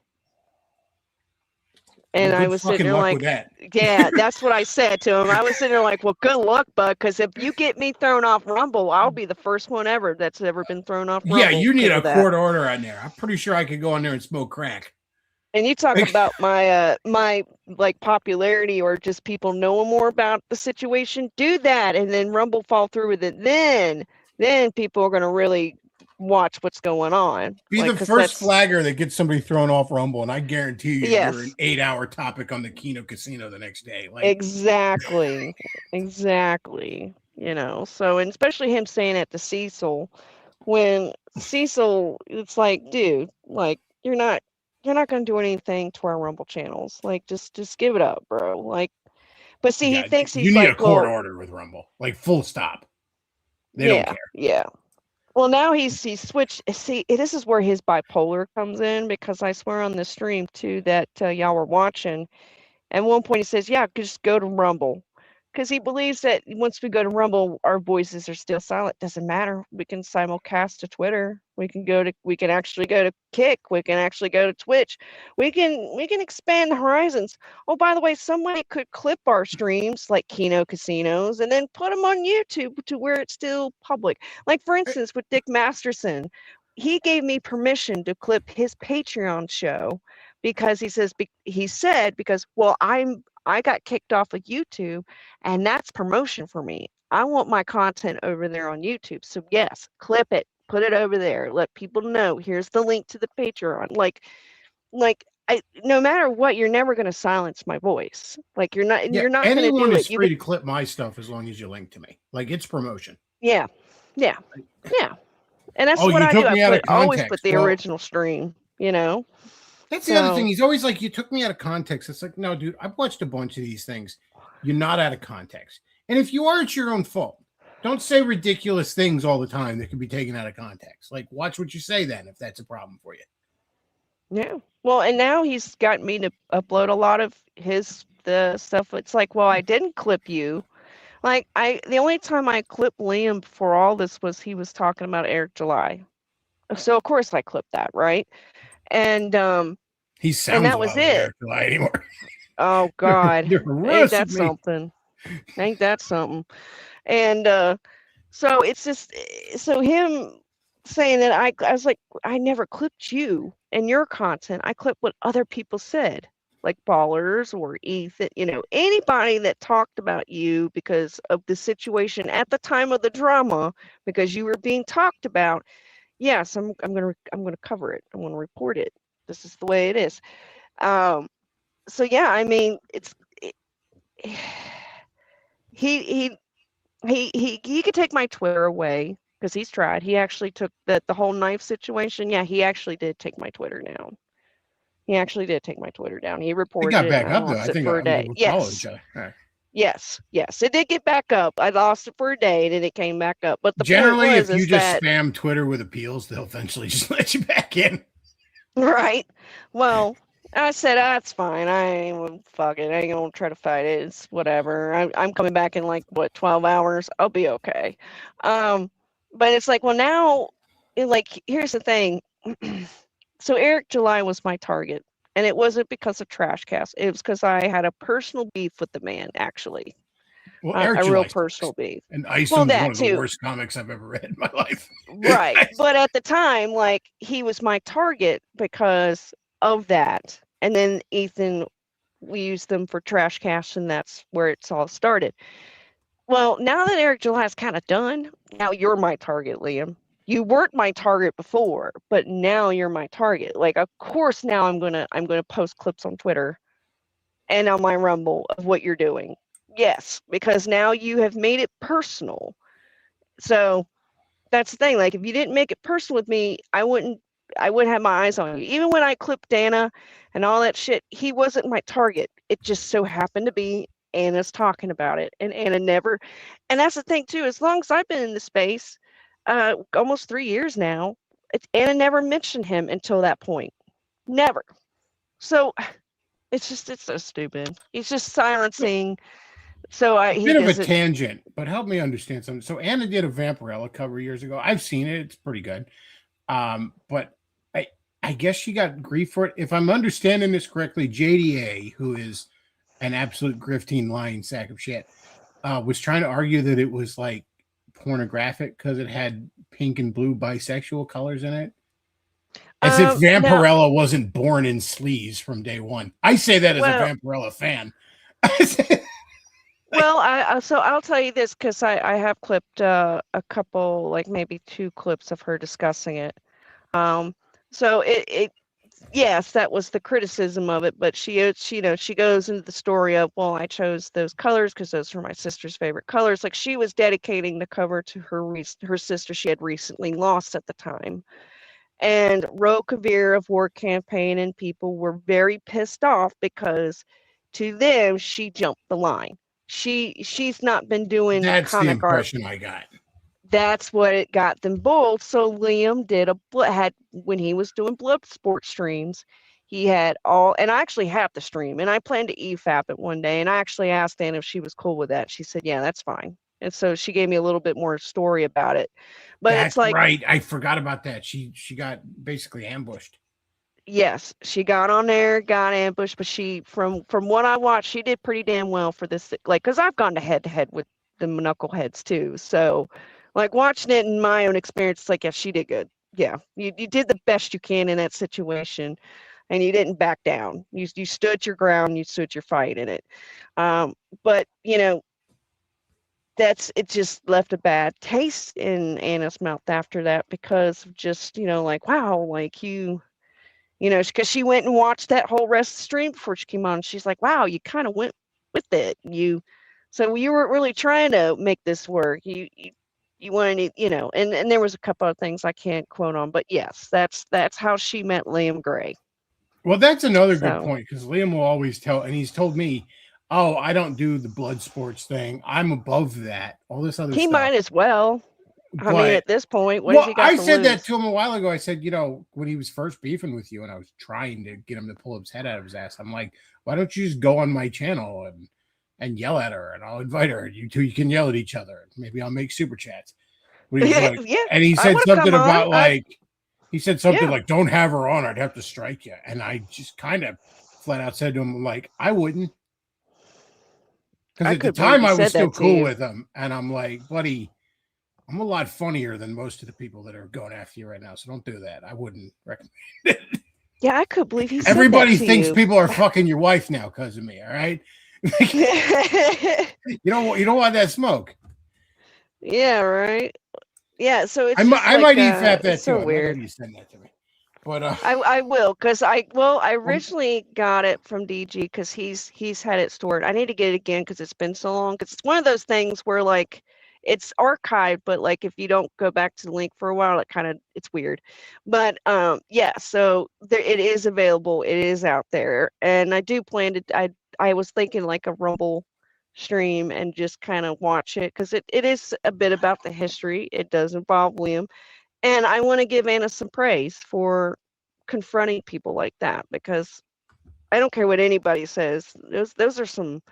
And Well, I was sitting there like, that. yeah, that's what I said to him. I was sitting there like, well, good luck, bud, because if you get me thrown off Rumble, I'll be the first one ever that's ever been thrown off Rumble. Yeah, you need a court order on there. I'm pretty sure I could go on there and smoke crack. And you talk about my my like popularity or just people knowing more about the situation. Do that, and then Rumble fall through with it. Then people are going to really watch what's going on. Be the first flagger that gets somebody thrown off Rumble, and I guarantee you, you're an 8-hour topic on the Keno Casino the next day. Like, exactly. You know, so, and especially him saying it to Cecil, when Cecil, it's like, dude, like you're not going to do anything to our Rumble channels. Like, just give it up, bro. Like, but see, he thinks he's you need like, a court order with Rumble, like full stop. They don't care. Yeah. Well, now he's switched. See, this is where his bipolar comes in, because I swear on the stream too that y'all were watching. At one point he says, yeah, just go to Rumble. Because he believes that once we go to Rumble, our voices are still silent. Doesn't matter. We can simulcast to Twitter. We can actually go to Kick. We can actually go to Twitch. We can expand the horizons. Oh, by the way, somebody could clip our streams like Keno Casinos and then put them on YouTube to where it's still public. Like, for instance, with Dick Masterson, he gave me permission to clip his Patreon show because he said because I got kicked off of YouTube, and that's promotion for me. I want my content over there on YouTube. So yes, clip it, put it over there, let people know. Here's the link to the Patreon. Like no matter what, you're never going to silence my voice. Like you're not going to do it. Anyone is free to clip my stuff as long as you link to me. Like, it's promotion. Yeah. And that's what I do. I always put the original stream, you know. That's the other thing. He's always like, you took me out of context. It's like, no, dude, I've watched a bunch of these things. You're not out of context. And if you are, it's your own fault. Don't say ridiculous things all the time that can be taken out of context. Like, watch what you say then, if that's a problem for you. Yeah. Well, and now he's got me to upload a lot of the stuff. It's like, well, I didn't clip you. Like, the only time I clipped Liam for all this was he was talking about Eric July. So of course I clipped that, right? And he sounds and that was it. Anymore. Oh God, ain't that something? Ain't that something? And so it's just him saying that I was like, I never clipped you and your content. I clipped what other people said, like Ballers or Ethan, anybody that talked about you because of the situation at the time of the drama, because you were being talked about. Yes, I'm gonna cover it. I'm gonna report it. This is the way it is. So yeah, I mean, it, he he could take my Twitter away because he's tried. He actually took the whole knife situation. Yeah, he actually did take my Twitter down. He actually did take my Twitter down. He It reported got it, and back I up though. lost I it think for a day. we followed each Yes, other. All right. yes, it did get back up. I lost it for a day, and then it came back up. But the point Generally, was, if you is just that spam Twitter with appeals, they'll eventually just let you back in. right? Well, I said, that's fine. I ain't gonna fuck it. I ain't gonna try to fight it. It's whatever. I'm coming back in like what 12 hours. I'll be okay. But it's like, well, now, like, here's the thing. So Eric July was my target, and it wasn't because of Trash Cast. It was because I had a personal beef with the man, actually, Well, Eric a real July sucks. personal beef. And Well, Isom's that one of the too. worst comics I've ever read in my life. Right. But at the time, like, he was my target because of that. And then Ethan, we used them for Trash Cash, and that's where it's all started. Well, now that Eric July's kind of done, now you're my target, Liam. You weren't my target before, but now you're my target. Like, of course, now I'm gonna post clips on Twitter and on my Rumble of what you're doing. Yes, because now you have made it personal. So that's the thing. Like, if you didn't make it personal with me, I wouldn't have my eyes on you. Even when I clipped Dana and all that shit, he wasn't my target. It just so happened to be Anna's talking about it, and Anna never. And that's the thing too. As long as I've been in the space, almost 3 years now, Anna never mentioned him until that point. Never. So it's so stupid. He's just silencing. So he Bit of a doesn't. tangent, but help me understand something. So Anna did a Vampirella cover years ago. I've seen it; it's pretty good. But I guess she got grief for it. If I'm understanding this correctly, JDA, who is an absolute grifting lying sack of shit, was trying to argue that it was like pornographic because it had pink and blue bisexual colors in it. As if Vampirella wasn't born in sleaze from day one. I say that as a Vampirella fan. Well, so I'll tell you this, because I have clipped a couple, like maybe 2 clips of her discussing it. So it yes, that was the criticism of it, but she goes into the story of, well, I chose those colors because those were my sister's favorite colors. Like, she was dedicating the cover to her sister she had recently lost at the time. And Ro Kavir of War Campaign and people were very pissed off because to them she jumped the line. She's not been doing That's the comic art. impression I got. That's what it got them both. So Liam had when he was doing blood sport streams, he had all, and I actually have the stream, and I planned to EFAP it one day, and I actually asked Anne if she was cool with that. She said, yeah, that's fine. And so she gave me a little bit more story about it. But That's it's like, right. I forgot about that. She got basically ambushed. yes, she got on there, got ambushed, but she, from what I watched, she did pretty damn well for this. Like, because I've gone to head with the knuckleheads too. So, like, watching it in my own experience, it's like, yeah, she did good. Yeah, you did the best you can in that situation, and you didn't back down. You stood your ground, you stood your fight in it. But it just left a bad taste in Anna's mouth after that, because of just, like, wow, like because she went and watched that whole rest of the stream before she came on. And she's like, wow, you kind of went with it. So you weren't really trying to make this work. You wanted to, and there was a couple of things I can't quote on, but yes, that's how she met Liam Gray. Well, that's another good point, because Liam will always tell, and he's told me, oh, I don't do the blood sports thing. I'm above that. All this other stuff. He might as well. I mean, at this point, what has he got to lose? I said that to him a while ago. I said, when he was first beefing with you and I was trying to get him to pull his head out of his ass, I'm like, why don't you just go on my channel and yell at her, and I'll invite her. You two, you can yell at each other. Maybe I'll make super chats. Like, yeah, and he said something about like, don't have her on. I'd have to strike you. And I just kind of flat out said to him, like, I wouldn't. Because at the time I was still cool with him. And I'm like, buddy, I'm a lot funnier than most of the people that are going after you right now, so don't do that. I wouldn't recommend it. Yeah, I could believe he said Everybody that to thinks you. people are fucking your wife now because of me. All right, you don't want that smoke. Yeah, right. Yeah, so it's I just might like eat fat that it's so too. I might have weird. you send that to me, but I will, because I originally got it from DG because he's had it stored. I need to get it again because it's been so long. Because it's one of those things where like it's archived, but like if you don't go back to the link for a while, it's weird. But yeah, so there it is available. It is out there, and I do plan to. I was thinking like a Rumble stream and just kind of watch it because it is a bit about the history. It does involve Liam. And I want to give Anna some praise for confronting people like that because I don't care what anybody says. Those are some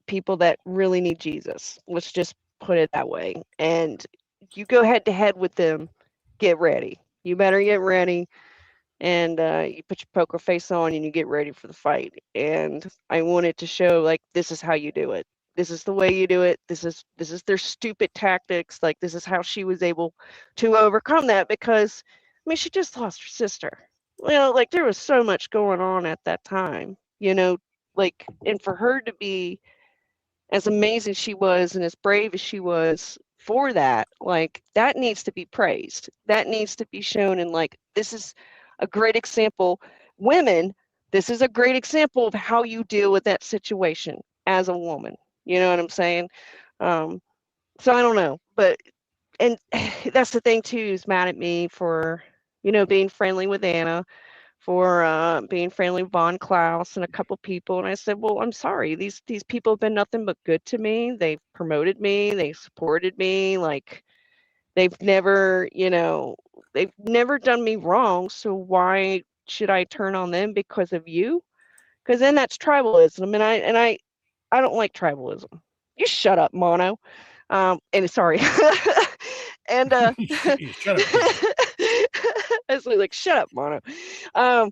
people that really need Jesus. Let's just put it that way. And you go head to head with them, get ready. You better get ready and you put your poker face on and you get ready for the fight. And I wanted to show like this is how you do it. This is the way you do it. This is their stupid tactics. Like this is how she was able to overcome that because I mean she just lost her sister. Well, like there was so much going on at that time, like and for her to be as amazing she was and as brave as she was for that, like that needs to be praised. That needs to be shown and like this is a great example. Women, this is a great example of how you deal with that situation as a woman. You know what I'm saying? So I don't know, but and that's the thing too, is mad at me for, being friendly with Anna, for being friendly with Von Klaus and a couple people. And I said, well, I'm sorry. These people have been nothing but good to me. They've promoted me. They supported me. Like they've never, they've never done me wrong. So why should I turn on them because of you? Because then that's tribalism. And I don't like tribalism. You shut up, Mono. And sorry. And shut up. I was like, shut up, Mono. And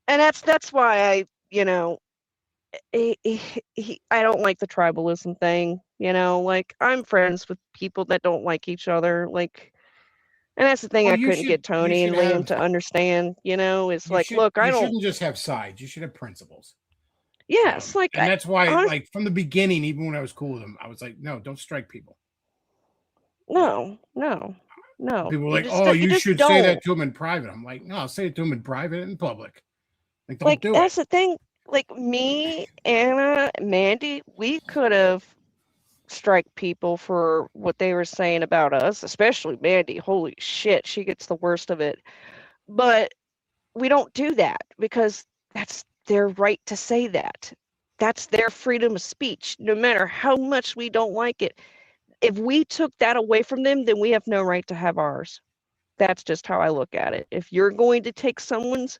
that's why I don't like the tribalism thing. Like I'm friends with people that don't like each other. Like, and that's the thing Well, I couldn't get Tony and Liam to understand. It's like, look, I don't. Shouldn't just have sides. You should have principles. Yes, like, and that's why, like from the beginning, even when I was cool with them, I was like, no, don't strike people. No. People were like, oh, you should say that to them in private. I'm like, no, I'll say it to them in private and in public. Like, don't do it. That's the thing. Like me, Anna, Mandy, we could have strike people for what they were saying about us, especially Mandy. Holy shit, she gets the worst of it. But we don't do that because that's their right to say that. That's their freedom of speech, no matter how much we don't like it. If we took that away from them, then we have no right to have ours. That's just how I look at it. If you're going to take someone's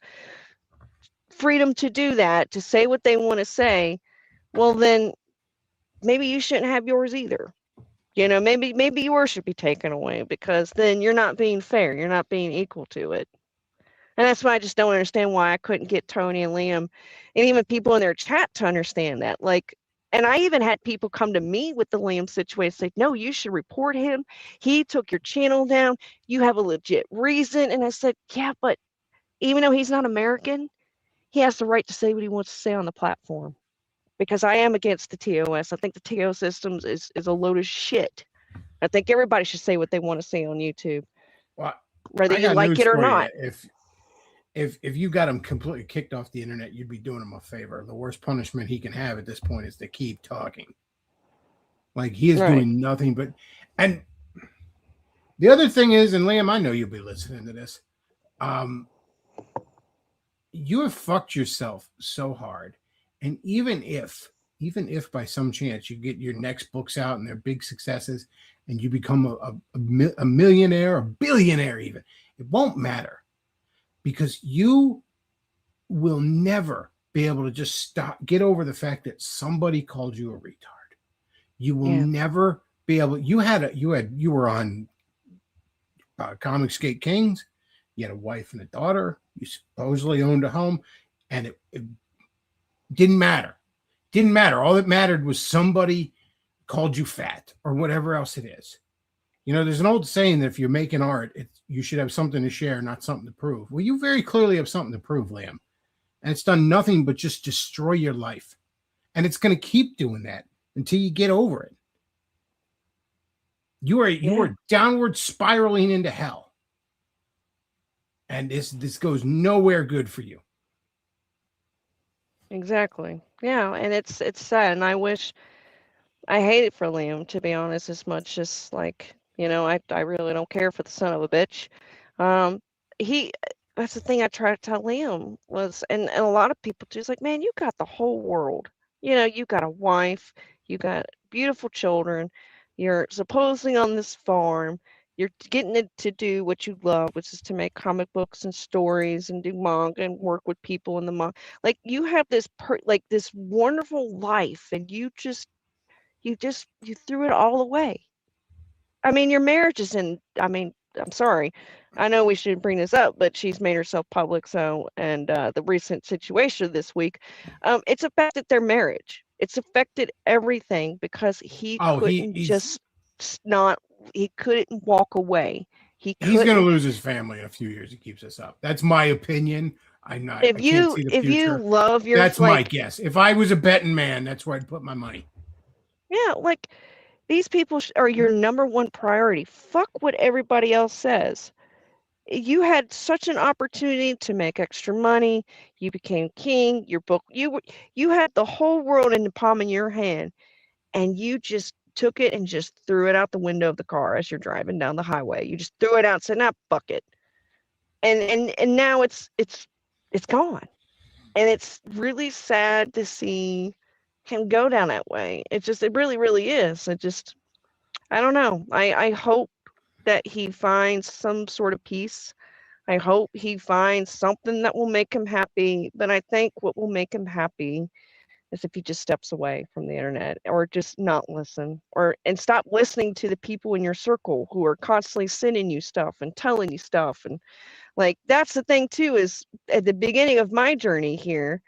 freedom to do that, to say what they want to say, well, then maybe you shouldn't have yours either. Maybe yours should be taken away because then you're not being fair. You're not being equal to it. And that's why I just don't understand why I couldn't get Tony and Liam and even people in their chat to understand that. Like, and I even had people come to me with the Liam situation, say, no, you should report him. He took your channel down. You have a legit reason. And I said, yeah, but even though he's not American, he has the right to say what he wants to say on the platform. Because I am against the TOS. I think the TO systems is a load of shit. I think everybody should say what they want to say on YouTube, well, whether you like it or not. If you got him completely kicked off the internet, you'd be doing him a favor. The worst punishment he can have at this point is to keep talking. Like he is doing nothing but. And the other thing is, and Liam, I know you'll be listening to this. You have fucked yourself so hard. And even if by some chance you get your next books out and they're big successes and you become a millionaire, a billionaire even, it won't matter because you will never be able to just get over the fact that somebody called you a retard. You will never be able. You were on Comic Skate Kings. You had a wife and a daughter. You supposedly owned a home, and it didn't matter. All that mattered was somebody called you fat or whatever else it is. You know, there's an old saying that if you're making art, you should have something to share, not something to prove. Well, you very clearly have something to prove, Liam. And it's done nothing but just destroy your life. And it's going to keep doing that until you get over it. You are downward spiraling into hell. And this goes nowhere good for you. Exactly. Yeah, and it's sad, and I hate it for Liam, to be honest, as much as like, I really don't care for the son of a bitch. Um, he that's the thing I try to tell Liam was, and a lot of people too, it's like, man, you got the whole world. You got a wife, you got beautiful children, you're supposedly on this farm, you're getting it to do what you love, which is to make comic books and stories and do manga and work with people in the manga. Like you have this wonderful life, and you threw it all away. I mean, your marriage is I'm sorry. I know we shouldn't bring this up, but she's made herself public. So, and the recent situation this week, it's affected their marriage. It's affected everything because he couldn't he couldn't walk away. He's going to lose his family in a few years. He keeps this up. That's my opinion. I can't see the future. If you love your, that's my guess. If I was a betting man, that's where I'd put my money. Yeah, like these people are your number one priority. Fuck what everybody else says. You had such an opportunity to make extra money. You became king. Your book, you had the whole world in the palm of your hand, and you just took it and just threw it out the window of the car as you're driving down the highway. You just threw it out and said, "Nah, fuck it." And now it's gone, and it's really sad to see him go down that way. It really, really is. I don't know. I hope that he finds some sort of peace. I hope he finds something that will make him happy. But I think what will make him happy is if he just steps away from the internet, or just not listen, and stop listening to the people in your circle who are constantly sending you stuff and telling you stuff. And like, that's the thing too, is at the beginning of my journey here,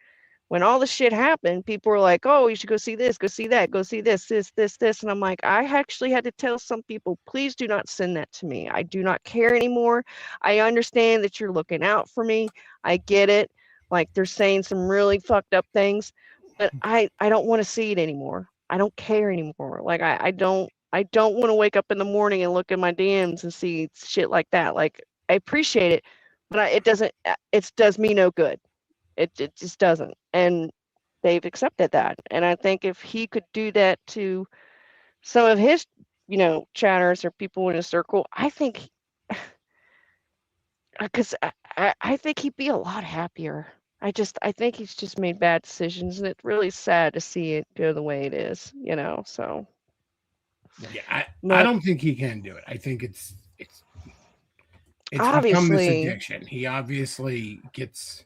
when all the shit happened, people were like, "Oh, you should go see this, go see that, go see this. And I'm like, I actually had to tell some people, please do not send that to me. I do not care anymore. I understand that you're looking out for me. I get it. Like, they're saying some really fucked up things, but I don't want to see it anymore. I don't care anymore. Like, I don't want to wake up in the morning and look at my DMs and see shit like that. Like, I appreciate it, but it does me no good. It just doesn't. And they've accepted that. And I think if he could do that to some of his, chatters or people in his circle, I think, because I think he'd be a lot happier. I think he's just made bad decisions, and it's really sad to see it go the way it is, so. Yeah, I don't think he can do it. I think it's obviously become this addiction. He obviously gets.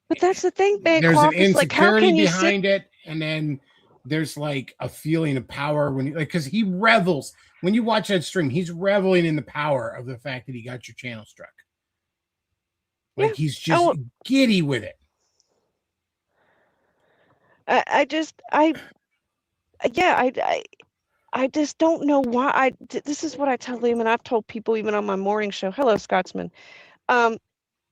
But that's the thing, Beglov. There's an insecurity behind it, and then there's like a feeling of power because he revels. When you watch that stream, he's reveling in the power of the fact that he got your channel struck. Like, he's just giddy with it. I just don't know why. This is what I tell him, and I've told people even on my morning show. Hello, Scotsman.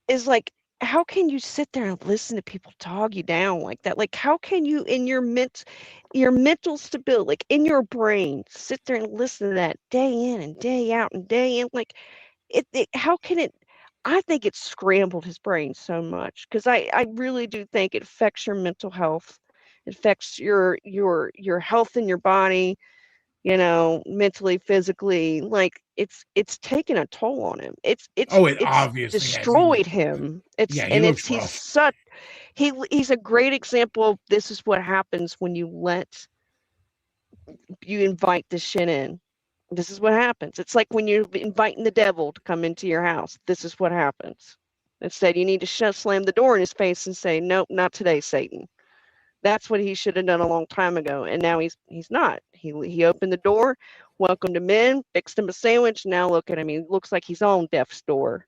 Is like, how can you sit there and listen to people dog you down like that? Like, how can you, in your mental stability, like in your brain, sit there and listen to that day in and day out and day in? Like, how can it? I think it scrambled his brain so much, because I really do think it affects your mental health. It affects your health in your body, mentally, physically. Like, it's taken a toll on him. It's obviously destroyed him. He's a great example of this is what happens when you invite this shit in. This is what happens. It's like when you're inviting the devil to come into your house. This is what happens. Instead, you need to slam the door in his face and say, "Nope, not today, Satan." That's what he should have done a long time ago. And now he's not. He opened the door, welcomed him in, fixed him a sandwich. Now look at him. He looks like he's on death's door.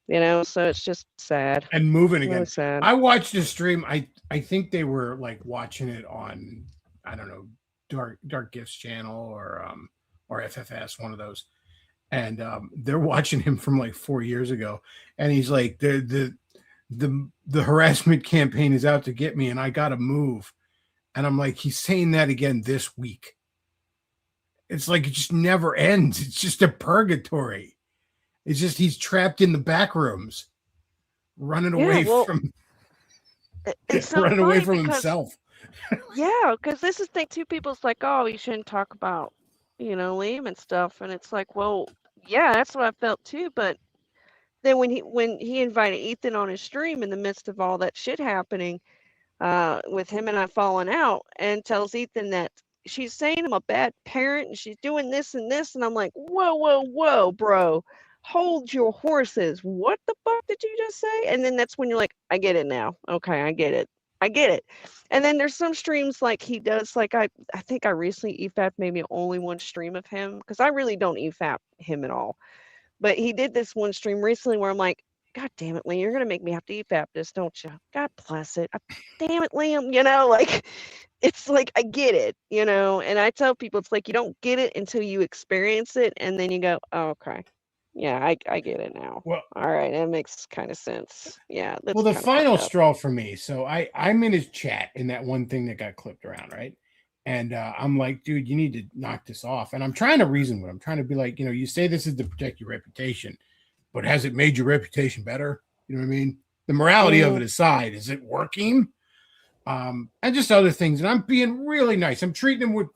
So it's just sad. And moving really again. Sad. I watched the stream. I think they were like watching it on, I don't know, Dark Gifts channel or FFS, one of those, and they're watching him from like 4 years ago, and he's like, the harassment campaign is out to get me, and I gotta move, and I'm like, he's saying that again this week. It's like it just never ends. It's just a purgatory. It's just he's trapped in the back rooms, running away from running away from himself. Yeah, because this is the thing too. People's like, oh, you shouldn't talk about, Liam and stuff, and it's like, well, yeah, that's what I felt too. But then when he invited Ethan on his stream in the midst of all that shit happening, with him and I falling out, and tells Ethan that she's saying I'm a bad parent and she's doing this and this, and I'm like, whoa, bro, hold your horses. What the fuck did you just say? And then that's when you're like, I get it now. Okay, I get it. And then there's some streams like he does, like I think I recently EFAP'd maybe only one stream of him, because I really don't EFAP him at all. But he did this one stream recently where I'm like, God damn it, Liam, you're gonna make me have to EFAP this, don't you? God bless it. Damn it, Liam, like it's like I get it, and I tell people it's like you don't get it until you experience it, and then you go, oh, okay. Yeah, I get it now. Well, all right, that makes kind of sense. Yeah. Well, the final straw for me. So I'm in his chat in that one thing that got clipped around, right? And I'm like, dude, you need to knock this off. And I'm trying to reason with him. I'm trying to be like, you say this is to protect your reputation, but has it made your reputation better? You know what I mean? The morality of it aside, is it working? And just other things. And I'm being really nice. I'm treating him with,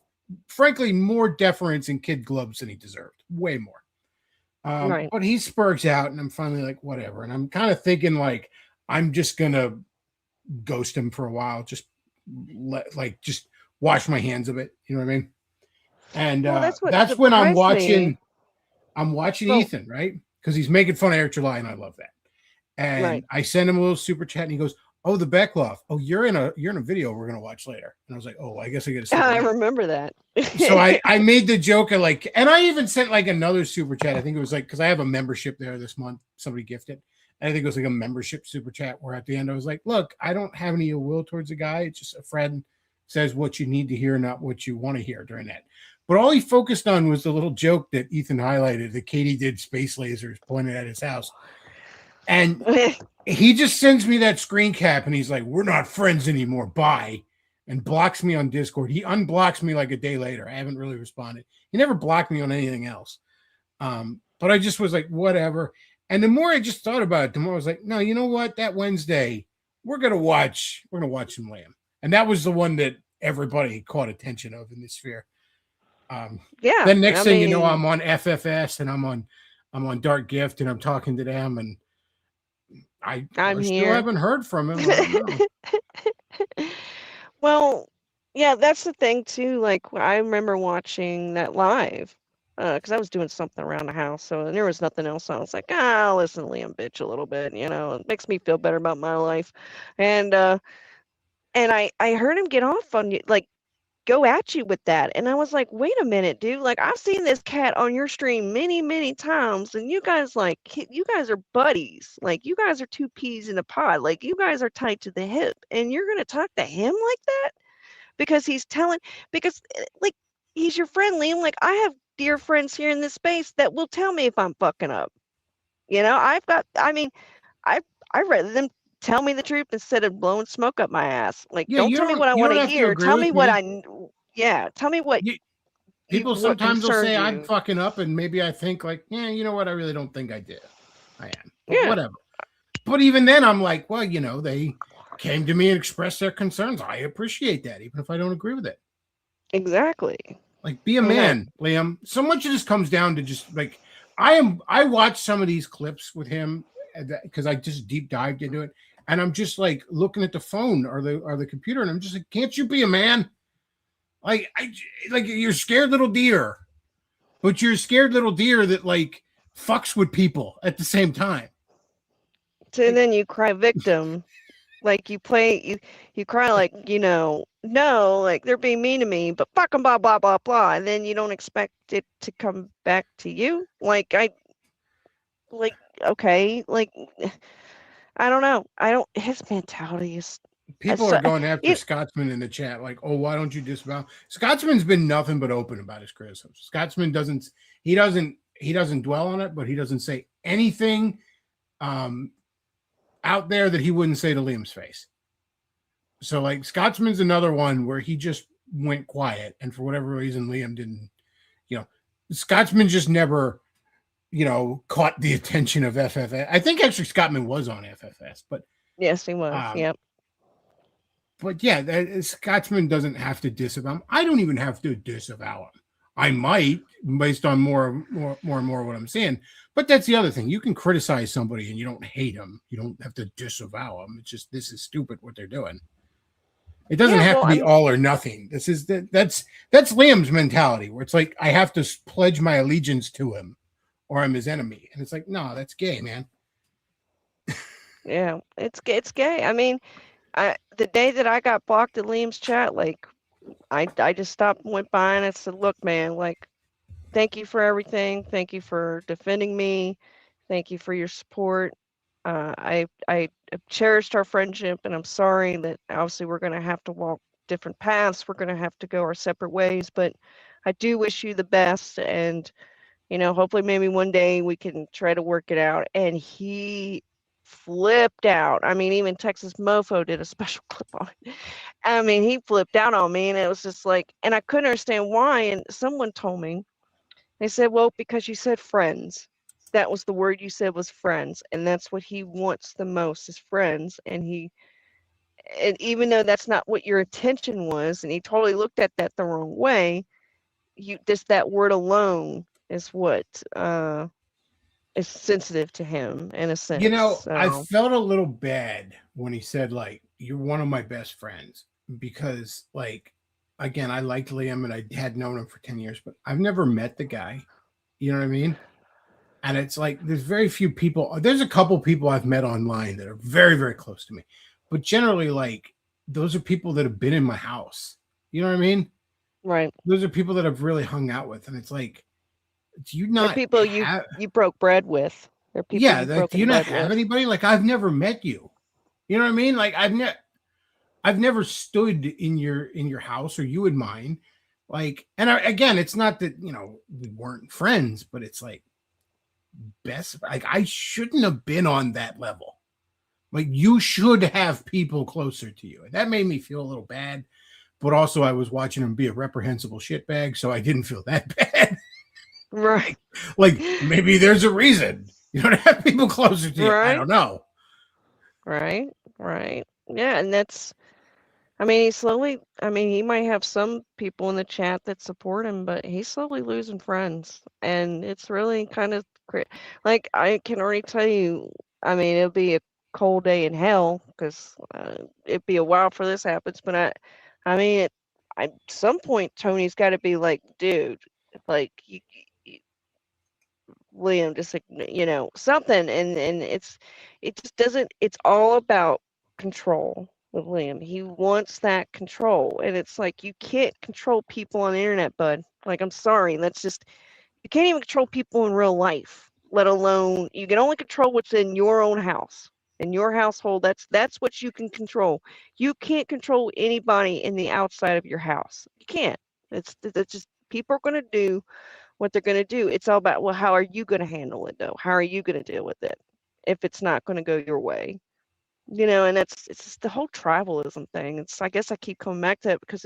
frankly, more deference and kid gloves than he deserved. Way more. Right. But he spurts out, and I'm finally like, whatever. And I'm kind of thinking like, I'm just gonna ghost him for a while, just just wash my hands of it. You know what I mean? And that's when I'm watching. I'm watching Ethan, right? Because he's making fun of Eric July, and I love that. And I send him a little super chat, and he goes, "Oh, the Beglov. Oh, you're in a video we're gonna watch later." And I was like, "Oh, I guess I get to." I remember that. So I made the joke of like, and I even sent like another super chat. I think it was like, because I have a membership there this month. Somebody gifted. And I think it was like a membership super chat where at the end I was like, look, I don't have any ill will towards the guy. It's just a friend says what you need to hear, not what you want to hear during that. But all he focused on was the little joke that Ethan highlighted that Katie did space lasers pointed at his house. And he just sends me that screen cap and he's like, we're not friends anymore. Bye. And blocks me on Discord. He unblocks me like a day later. I haven't really responded. He never blocked me on anything else. But I just was like, whatever. And the more I just thought about it, the more I was like, no, you know what? That Wednesday, we're gonna watch some Lamb. And that was the one that everybody caught attention of in the sphere. Yeah. Then next thing you know, I'm on FFS and I'm on Dark Gift and I'm talking to them and I'm still haven't heard from him. Well, yeah, that's the thing too. Like I remember watching that live because I was doing something around the house, so there was nothing else. I was like, I'll listen to Liam bitch a little bit, it makes me feel better about my life. And I heard him get off on you, like go at you with that, and I was like, wait a minute, dude. Like I've seen this cat on your stream many times, and you guys are buddies. Like you guys are two peas in a pod. Like you guys are tight to the hip, and you're gonna talk to him like that because like he's your friend, Liam. Like I have dear friends here in this space that will tell me if I'm fucking up. I'd rather them tell me the truth instead of blowing smoke up my ass. Like, don't tell me what I want to hear. Tell me what tell me what people sometimes will say I'm fucking up, and maybe I think like, yeah, you know what? I really don't think I did. I am. But whatever. But even then, I'm like, well, they came to me and expressed their concerns. I appreciate that, even if I don't agree with it. Exactly. Like, be a man, Liam. So much of this comes down to just like I watched some of these clips with him because I just deep dived into it, and I'm just like looking at the phone or the computer, and I'm just like, can't you be a man? Like you're a scared little deer, but you're a scared little deer that like fucks with people at the same time. So then you cry victim, like you cry like no, like they're being mean to me, but fuck them, blah blah blah blah, and then you don't expect it to come back to you. Okay, like I don't know. His mentality is People So, are going after you, Scotsman in the chat, like, "Oh, why don't you disavow?" Scotsman's been nothing but open about his criticisms. Scotsman doesn't dwell on it, but he doesn't say anything out there that he wouldn't say to Liam's face. So, like, Scotsman's another one where he just went quiet, and for whatever reason, Liam didn't. Scotsman just never, caught the attention of FFS. I think actually Scotsman was on FFS, but yes, he was. Yep. But yeah, Scotsman doesn't have to disavow him. I don't even have to disavow him. I might, based on more and more what I'm saying. But that's the other thing. You can criticize somebody and you don't hate them. You don't have to disavow them. It's just, this is stupid what they're doing. It doesn't have to be all or nothing. That's Liam's mentality, where it's like, I have to pledge my allegiance to him or I'm his enemy. And it's like, no, that's gay, man. Yeah, it's gay. I mean, the day that I got blocked in Liam's chat, like, I just stopped and went by and I said, look, man, like, thank you for everything. Thank you for defending me. Thank you for your support. I cherished our friendship, and I'm sorry that obviously we're going to have to walk different paths. We're going to have to go our separate ways, but I do wish you the best. And, hopefully maybe one day we can try to work it out. And he flipped out. I mean, even Texas Mofo did a special clip on it. I mean, he flipped out on me, and it was just like, and I couldn't understand why. And someone told me, they said, well, because you said friends. That was the word you said, was friends. And that's what he wants the most, is friends. And even though that's not what your intention was, and he totally looked at that the wrong way, just that word alone is what is sensitive to him in a sense. I felt a little bad when he said, like, you're one of my best friends, because, like, again, I liked Liam and I had known him for 10 years, but I've never met the guy. You know what I mean? And it's like, there's very few people. There's a couple people I've met online that are very, very close to me. But generally, like, those are people that have been in my house. You know what I mean? Right. Those are people that I've really hung out with. And it's like, do you not They're people you broke bread with? They're people do you not have anybody? Like, I've never met you. You know what I mean? Like, I've never stood in your house or you in mine. Like, and again, it's not that, we weren't friends, but it's like, I shouldn't have been on that level. Like, you should have people closer to you. And that made me feel a little bad, but also I was watching him be a reprehensible shitbag, so I didn't feel that bad. Right. Like, maybe there's a reason you don't have people closer to you. Right. I don't know. Right. Yeah, and that's, I mean, he might have some people in the chat that support him, but he's slowly losing friends. And it's really kind of, like, I can already tell you, I mean, it'll be a cold day in hell, because it'd be a while for this happens. But I mean, at some point, Tony's got to be like, dude, like, Liam, just like, something. And it just doesn't, it's all about control with Liam. He wants that control. And it's like, you can't control people on the internet, bud. Like, I'm sorry. That's just, you can't even control people in real life, let alone, you can only control what's in your own house, in your household. That's what you can control. You can't control anybody in the outside of your house. You can't. That's just, people are going to do what they're going to do. It's all about, well, how are you going to handle it, though? How are you going to deal with it if it's not going to go your way? And it's just the whole tribalism thing. I guess I keep coming back to it, because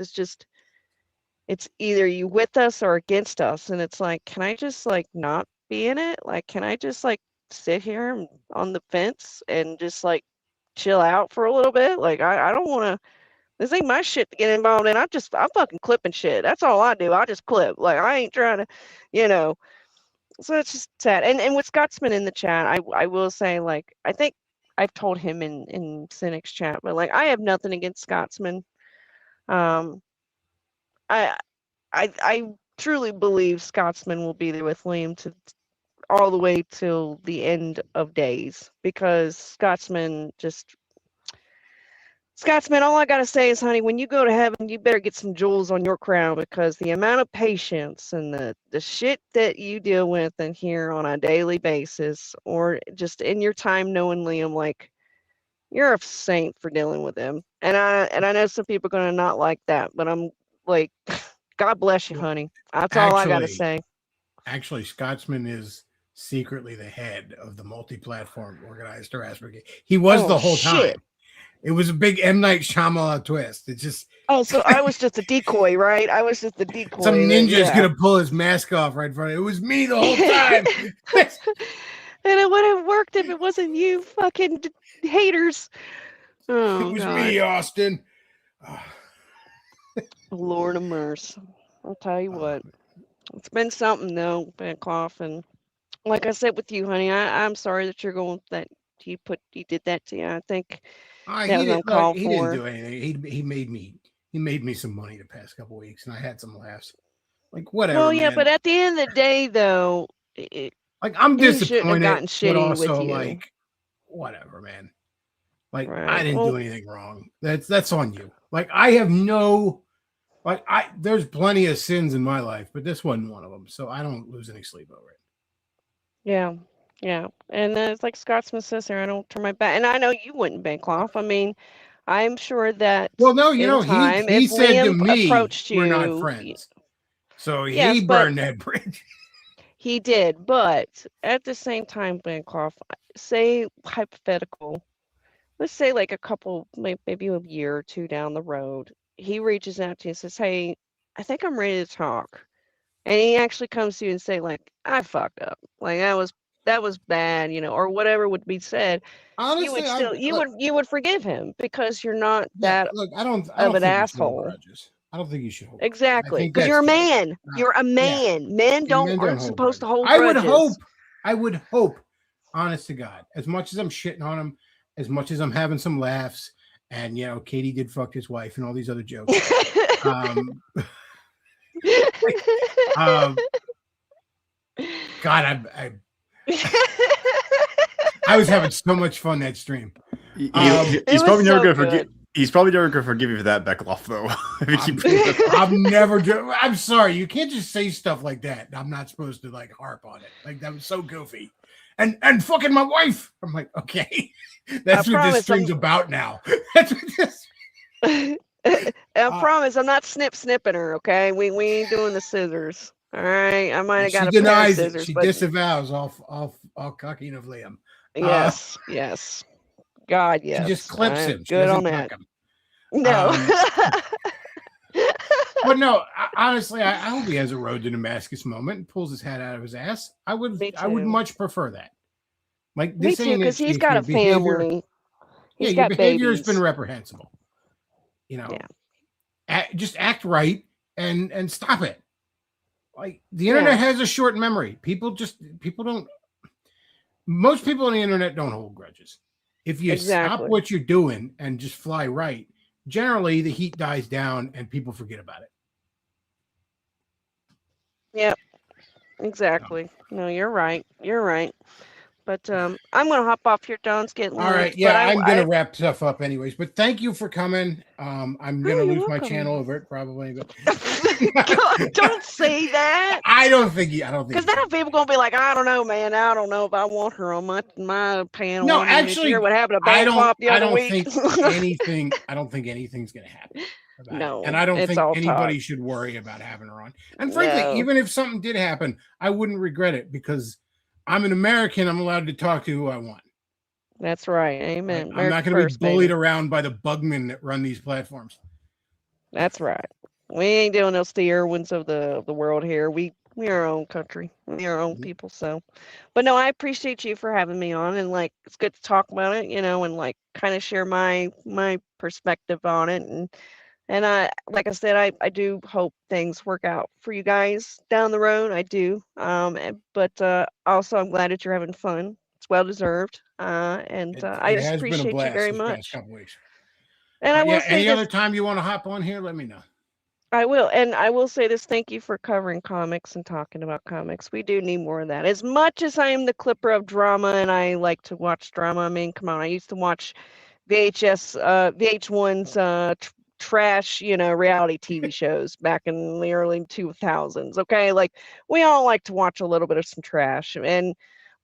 it's either you with us or against us. And it's like, can I just, like, not be in it? Like, can I just, like, sit here on the fence and just, like, chill out for a little bit? Like, I don't want to, this ain't my shit to get involved in. I'm fucking clipping shit. That's all I do. I just clip. Like, I ain't trying to, so it's just sad. And with Scotsman in the chat, I will say, like, I think I've told him in Cynic's chat, but, like, I have nothing against Scotsman. I truly believe Scotsman will be there with Liam to all the way till the end of days, because Scotsman, all I gotta say is, honey, when you go to heaven, you better get some jewels on your crown, because the amount of patience and the shit that you deal with in here on a daily basis, or just in your time knowing Liam, like, you're a saint for dealing with him. And I know some people are gonna not like that, but I'm like, God bless you, Well, honey. That's all I gotta actually, say. actually, Scotsman is secretly the head of the multi-platform organized harassment. He was Oh the whole shit. time. It was a big M. Night Shyamalan twist. It's just Oh, so I was just a decoy, right? I was just the some decoy. ninja's Yeah. gonna pull his mask off right in front of it. It was me the whole time. And it would have worked if it wasn't you fucking haters. It Oh was God. me, Austin. Lord of mercy. I'll tell you what. It's been something though, Beglov, and like I said with you, honey, I'm sorry that you're going that you did that to you. I think that He was didn't look. uncalled He didn't for. do anything. He made me some money the past couple weeks, and I had some laughs. Like whatever, Well, yeah, man. but at the end of the day, though, Like I'm he shouldn't have disappointed, gotten but shitty with also you. like whatever, man. Like I Right. didn't Well, do anything wrong. That's on you. Like I have no like there's plenty of sins in my life, but this wasn't one of them. So I don't lose any sleep over it. yeah, yeah. And it's like Scotsman says here, I don't turn my back. And I know you wouldn't, Beglov. I mean, I'm sure that Well, no, in time, he if said to Liam me, approached "We're not you, friends." So yes, he but burned that bridge. he did. But at the same time, Beglov, say hypothetical, let's say like a couple, maybe a year or two down the road, he reaches out to you and says, "Hey, I think I'm ready to talk." And he actually comes to you and say, like, "I fucked up. Like that was bad," or whatever would be said. You Honestly, would still you would forgive him because you're not yeah, that look, I of don't an think you should hold asshole. grudges. I don't think you should hold grudges. I Exactly, think because that's you're a terrible. man. You're a Yeah, man. Men yeah, men don't aren't hold supposed to grudges. hold grudges. I would hope, honest to God, as much as I'm shitting on him, as much as I'm having some laughs, and Katie did fuck his wife and all these other jokes. um, um, God, I was having so much fun that stream. He's It probably was never so gonna forget. good. He's probably never gonna forgive you for that, Beglov, though. If you keep bringing that up. I'm never. I'm sorry. You can't just say stuff like that. I'm not supposed to like harp on it. Like that was so goofy. And fucking my wife. I'm like, okay, that's what this stream's about now. That's what this. I promise I'm not snipping her, okay? We ain't doing the scissors. All right. I might have got She a pair of denies it. scissors, She but disavows all cucking of Liam. yes, yes. God, She yes. just clips I'm him. She good on doesn't that. cuck him. No. But no, honestly, I hope he has a road to Damascus moment and pulls his hat out of his ass. I would much prefer that. Like Me this too, ain't because it. he's If got your a behavior, family. He's your got behavior has babies. been reprehensible. Yeah. Just act right and stop it. Like the internet has a short memory. Most people on the internet don't hold grudges. If you stop what you're doing and just fly right, generally the heat dies down and people forget about it. Yep. Exactly. No, you're right. You're right. But I'm gonna hop off here, Don. It's getting All late. right, yeah, But I'm gonna wrap stuff up anyways. But thank you for coming. I'm gonna lose my welcome. channel over it probably, but God, don't say that. I don't think. Because then people gonna be like, I don't know, man. I don't know if I want her on my panel. No, I mean, actually, did you hear what happened to I Beglov the other don't week? think anything. I don't think anything's gonna happen. No, and I don't it's think all anybody talk. should worry about having her on. And frankly, No. even if something did happen, I wouldn't regret it because I'm an American. I'm allowed to talk to who I want. That's right. Amen. I'm not going to be bullied around by the bugmen that run these platforms. That's right. We ain't doing those the Irwins of the world here. We are our own country. We are our own people. So, but no, I appreciate you for having me on, and like it's good to talk about it, and like kind of share my perspective on it, and I like I said, I do hope things work out for you guys down the road. I do. But also I'm glad that you're having fun. It's well deserved. And I just appreciate you very much. Past couple weeks. And I will say any this, other time you want to hop on here, let me know. I will. And I will say this, thank you for covering comics and talking about comics. We do need more of that. As much as I am the clipper of drama and I like to watch drama, I mean, come on, I used to watch VH1's trash, reality TV shows back in the early 2000s. Okay. Like we all like to watch a little bit of some trash. And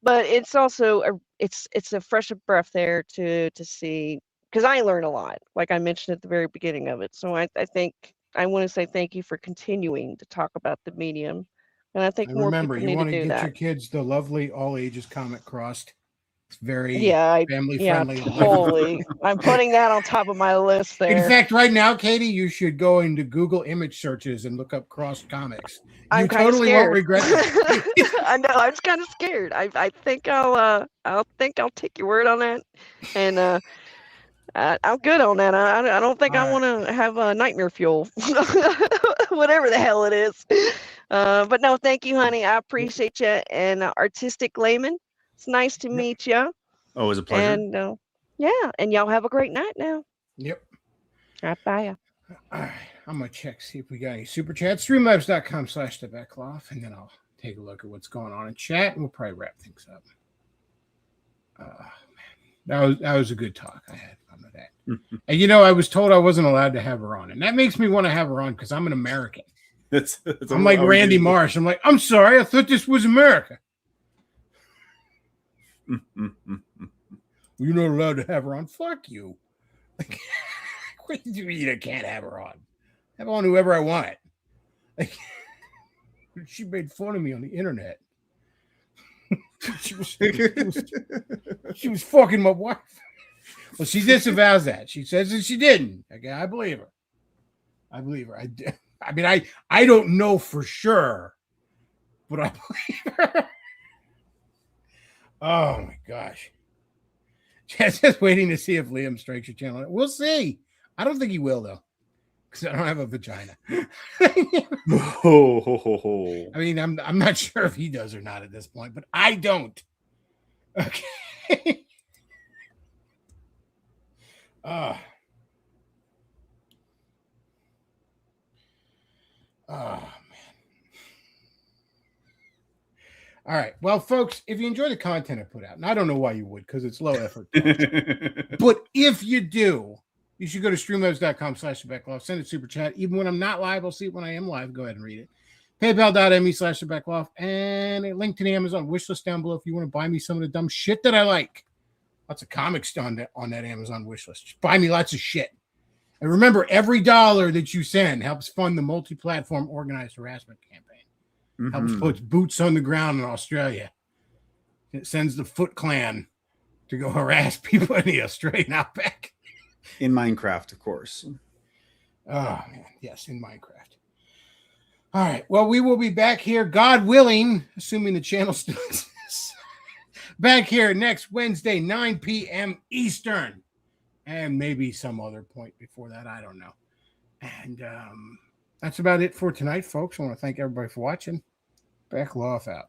but it's also it's a fresh breath there to see, because I learn a lot, like I mentioned at the very beginning of it. So I think I want to say thank you for continuing to talk about the medium, and I think And more remember, people you need to want to do get that. your kids the lovely all ages comic Crossed. It's very Yeah, family yeah, friendly. totally. I'm putting that on top of my list In there. fact, right now, Katie, you should go into Google image searches and look up Crossed comics. You I'm kind of totally won't scared. regret that. I know. I'm just kind of scared. I think I'll take your word on that, and I'm good on that. I don't think All I right. want to have a nightmare fuel, whatever the hell it is. But no, thank you, honey. I appreciate you. And Artistic Layman, it's nice to Yep. meet you. Always a pleasure. And yeah, and y'all have a great night now. Yep. All right, bye. All right. I'm going to check, see if we got any super chats. Streamlabs.com/thebeckloff, and then I'll take a look at what's going on in chat, and we'll probably wrap things up. Man, that was a good talk. I had fun with that. And I was told I wasn't allowed to have her on, and that makes me want to have her on because I'm an American. That's I'm like Randy Marsh. I'm like, I'm sorry, I thought this was America. You're not allowed to have her on. Fuck you. Like, what do you mean I can't have her on? Have on whoever I want. Like, she made fun of me on the internet. she was fucking my wife. Well, she disavows that. She says that she didn't. Okay, I believe her. I mean, I don't know for sure, but I believe her. Oh my gosh. Just waiting to see if Liam strikes your channel. We'll see. I don't think he will, though, because I don't have a vagina. I mean, I'm not sure if he does or not at this point, but I don't. Okay. Oh, man. All right. Well, folks, if you enjoy the content I put out, and I don't know why you would, because it's low effort. But if you do, you should go to streamlabs.com/thebeckloff, send a super chat. Even when I'm not live, I'll see it when I am live. Go ahead and read it. PayPal.me/thebeckloff, and a link to the Amazon wishlist down below if you want to buy me some of the dumb shit that I like. Lots of comics on that Amazon wishlist. Just buy me lots of shit. And remember, every dollar that you send helps fund the multi-platform organized harassment campaign. Helps put boots on the ground in Australia. It sends the Foot Clan to go harass people in the Australian outback. In Minecraft, of course. Oh, man. Yes, in Minecraft. All right. Well, we will be back here, God willing, assuming the channel still exists. Back here next Wednesday, 9 p.m. Eastern. And maybe some other point before that. I don't know. And that's about it for tonight, folks. I want to thank everybody for watching. Beglov out.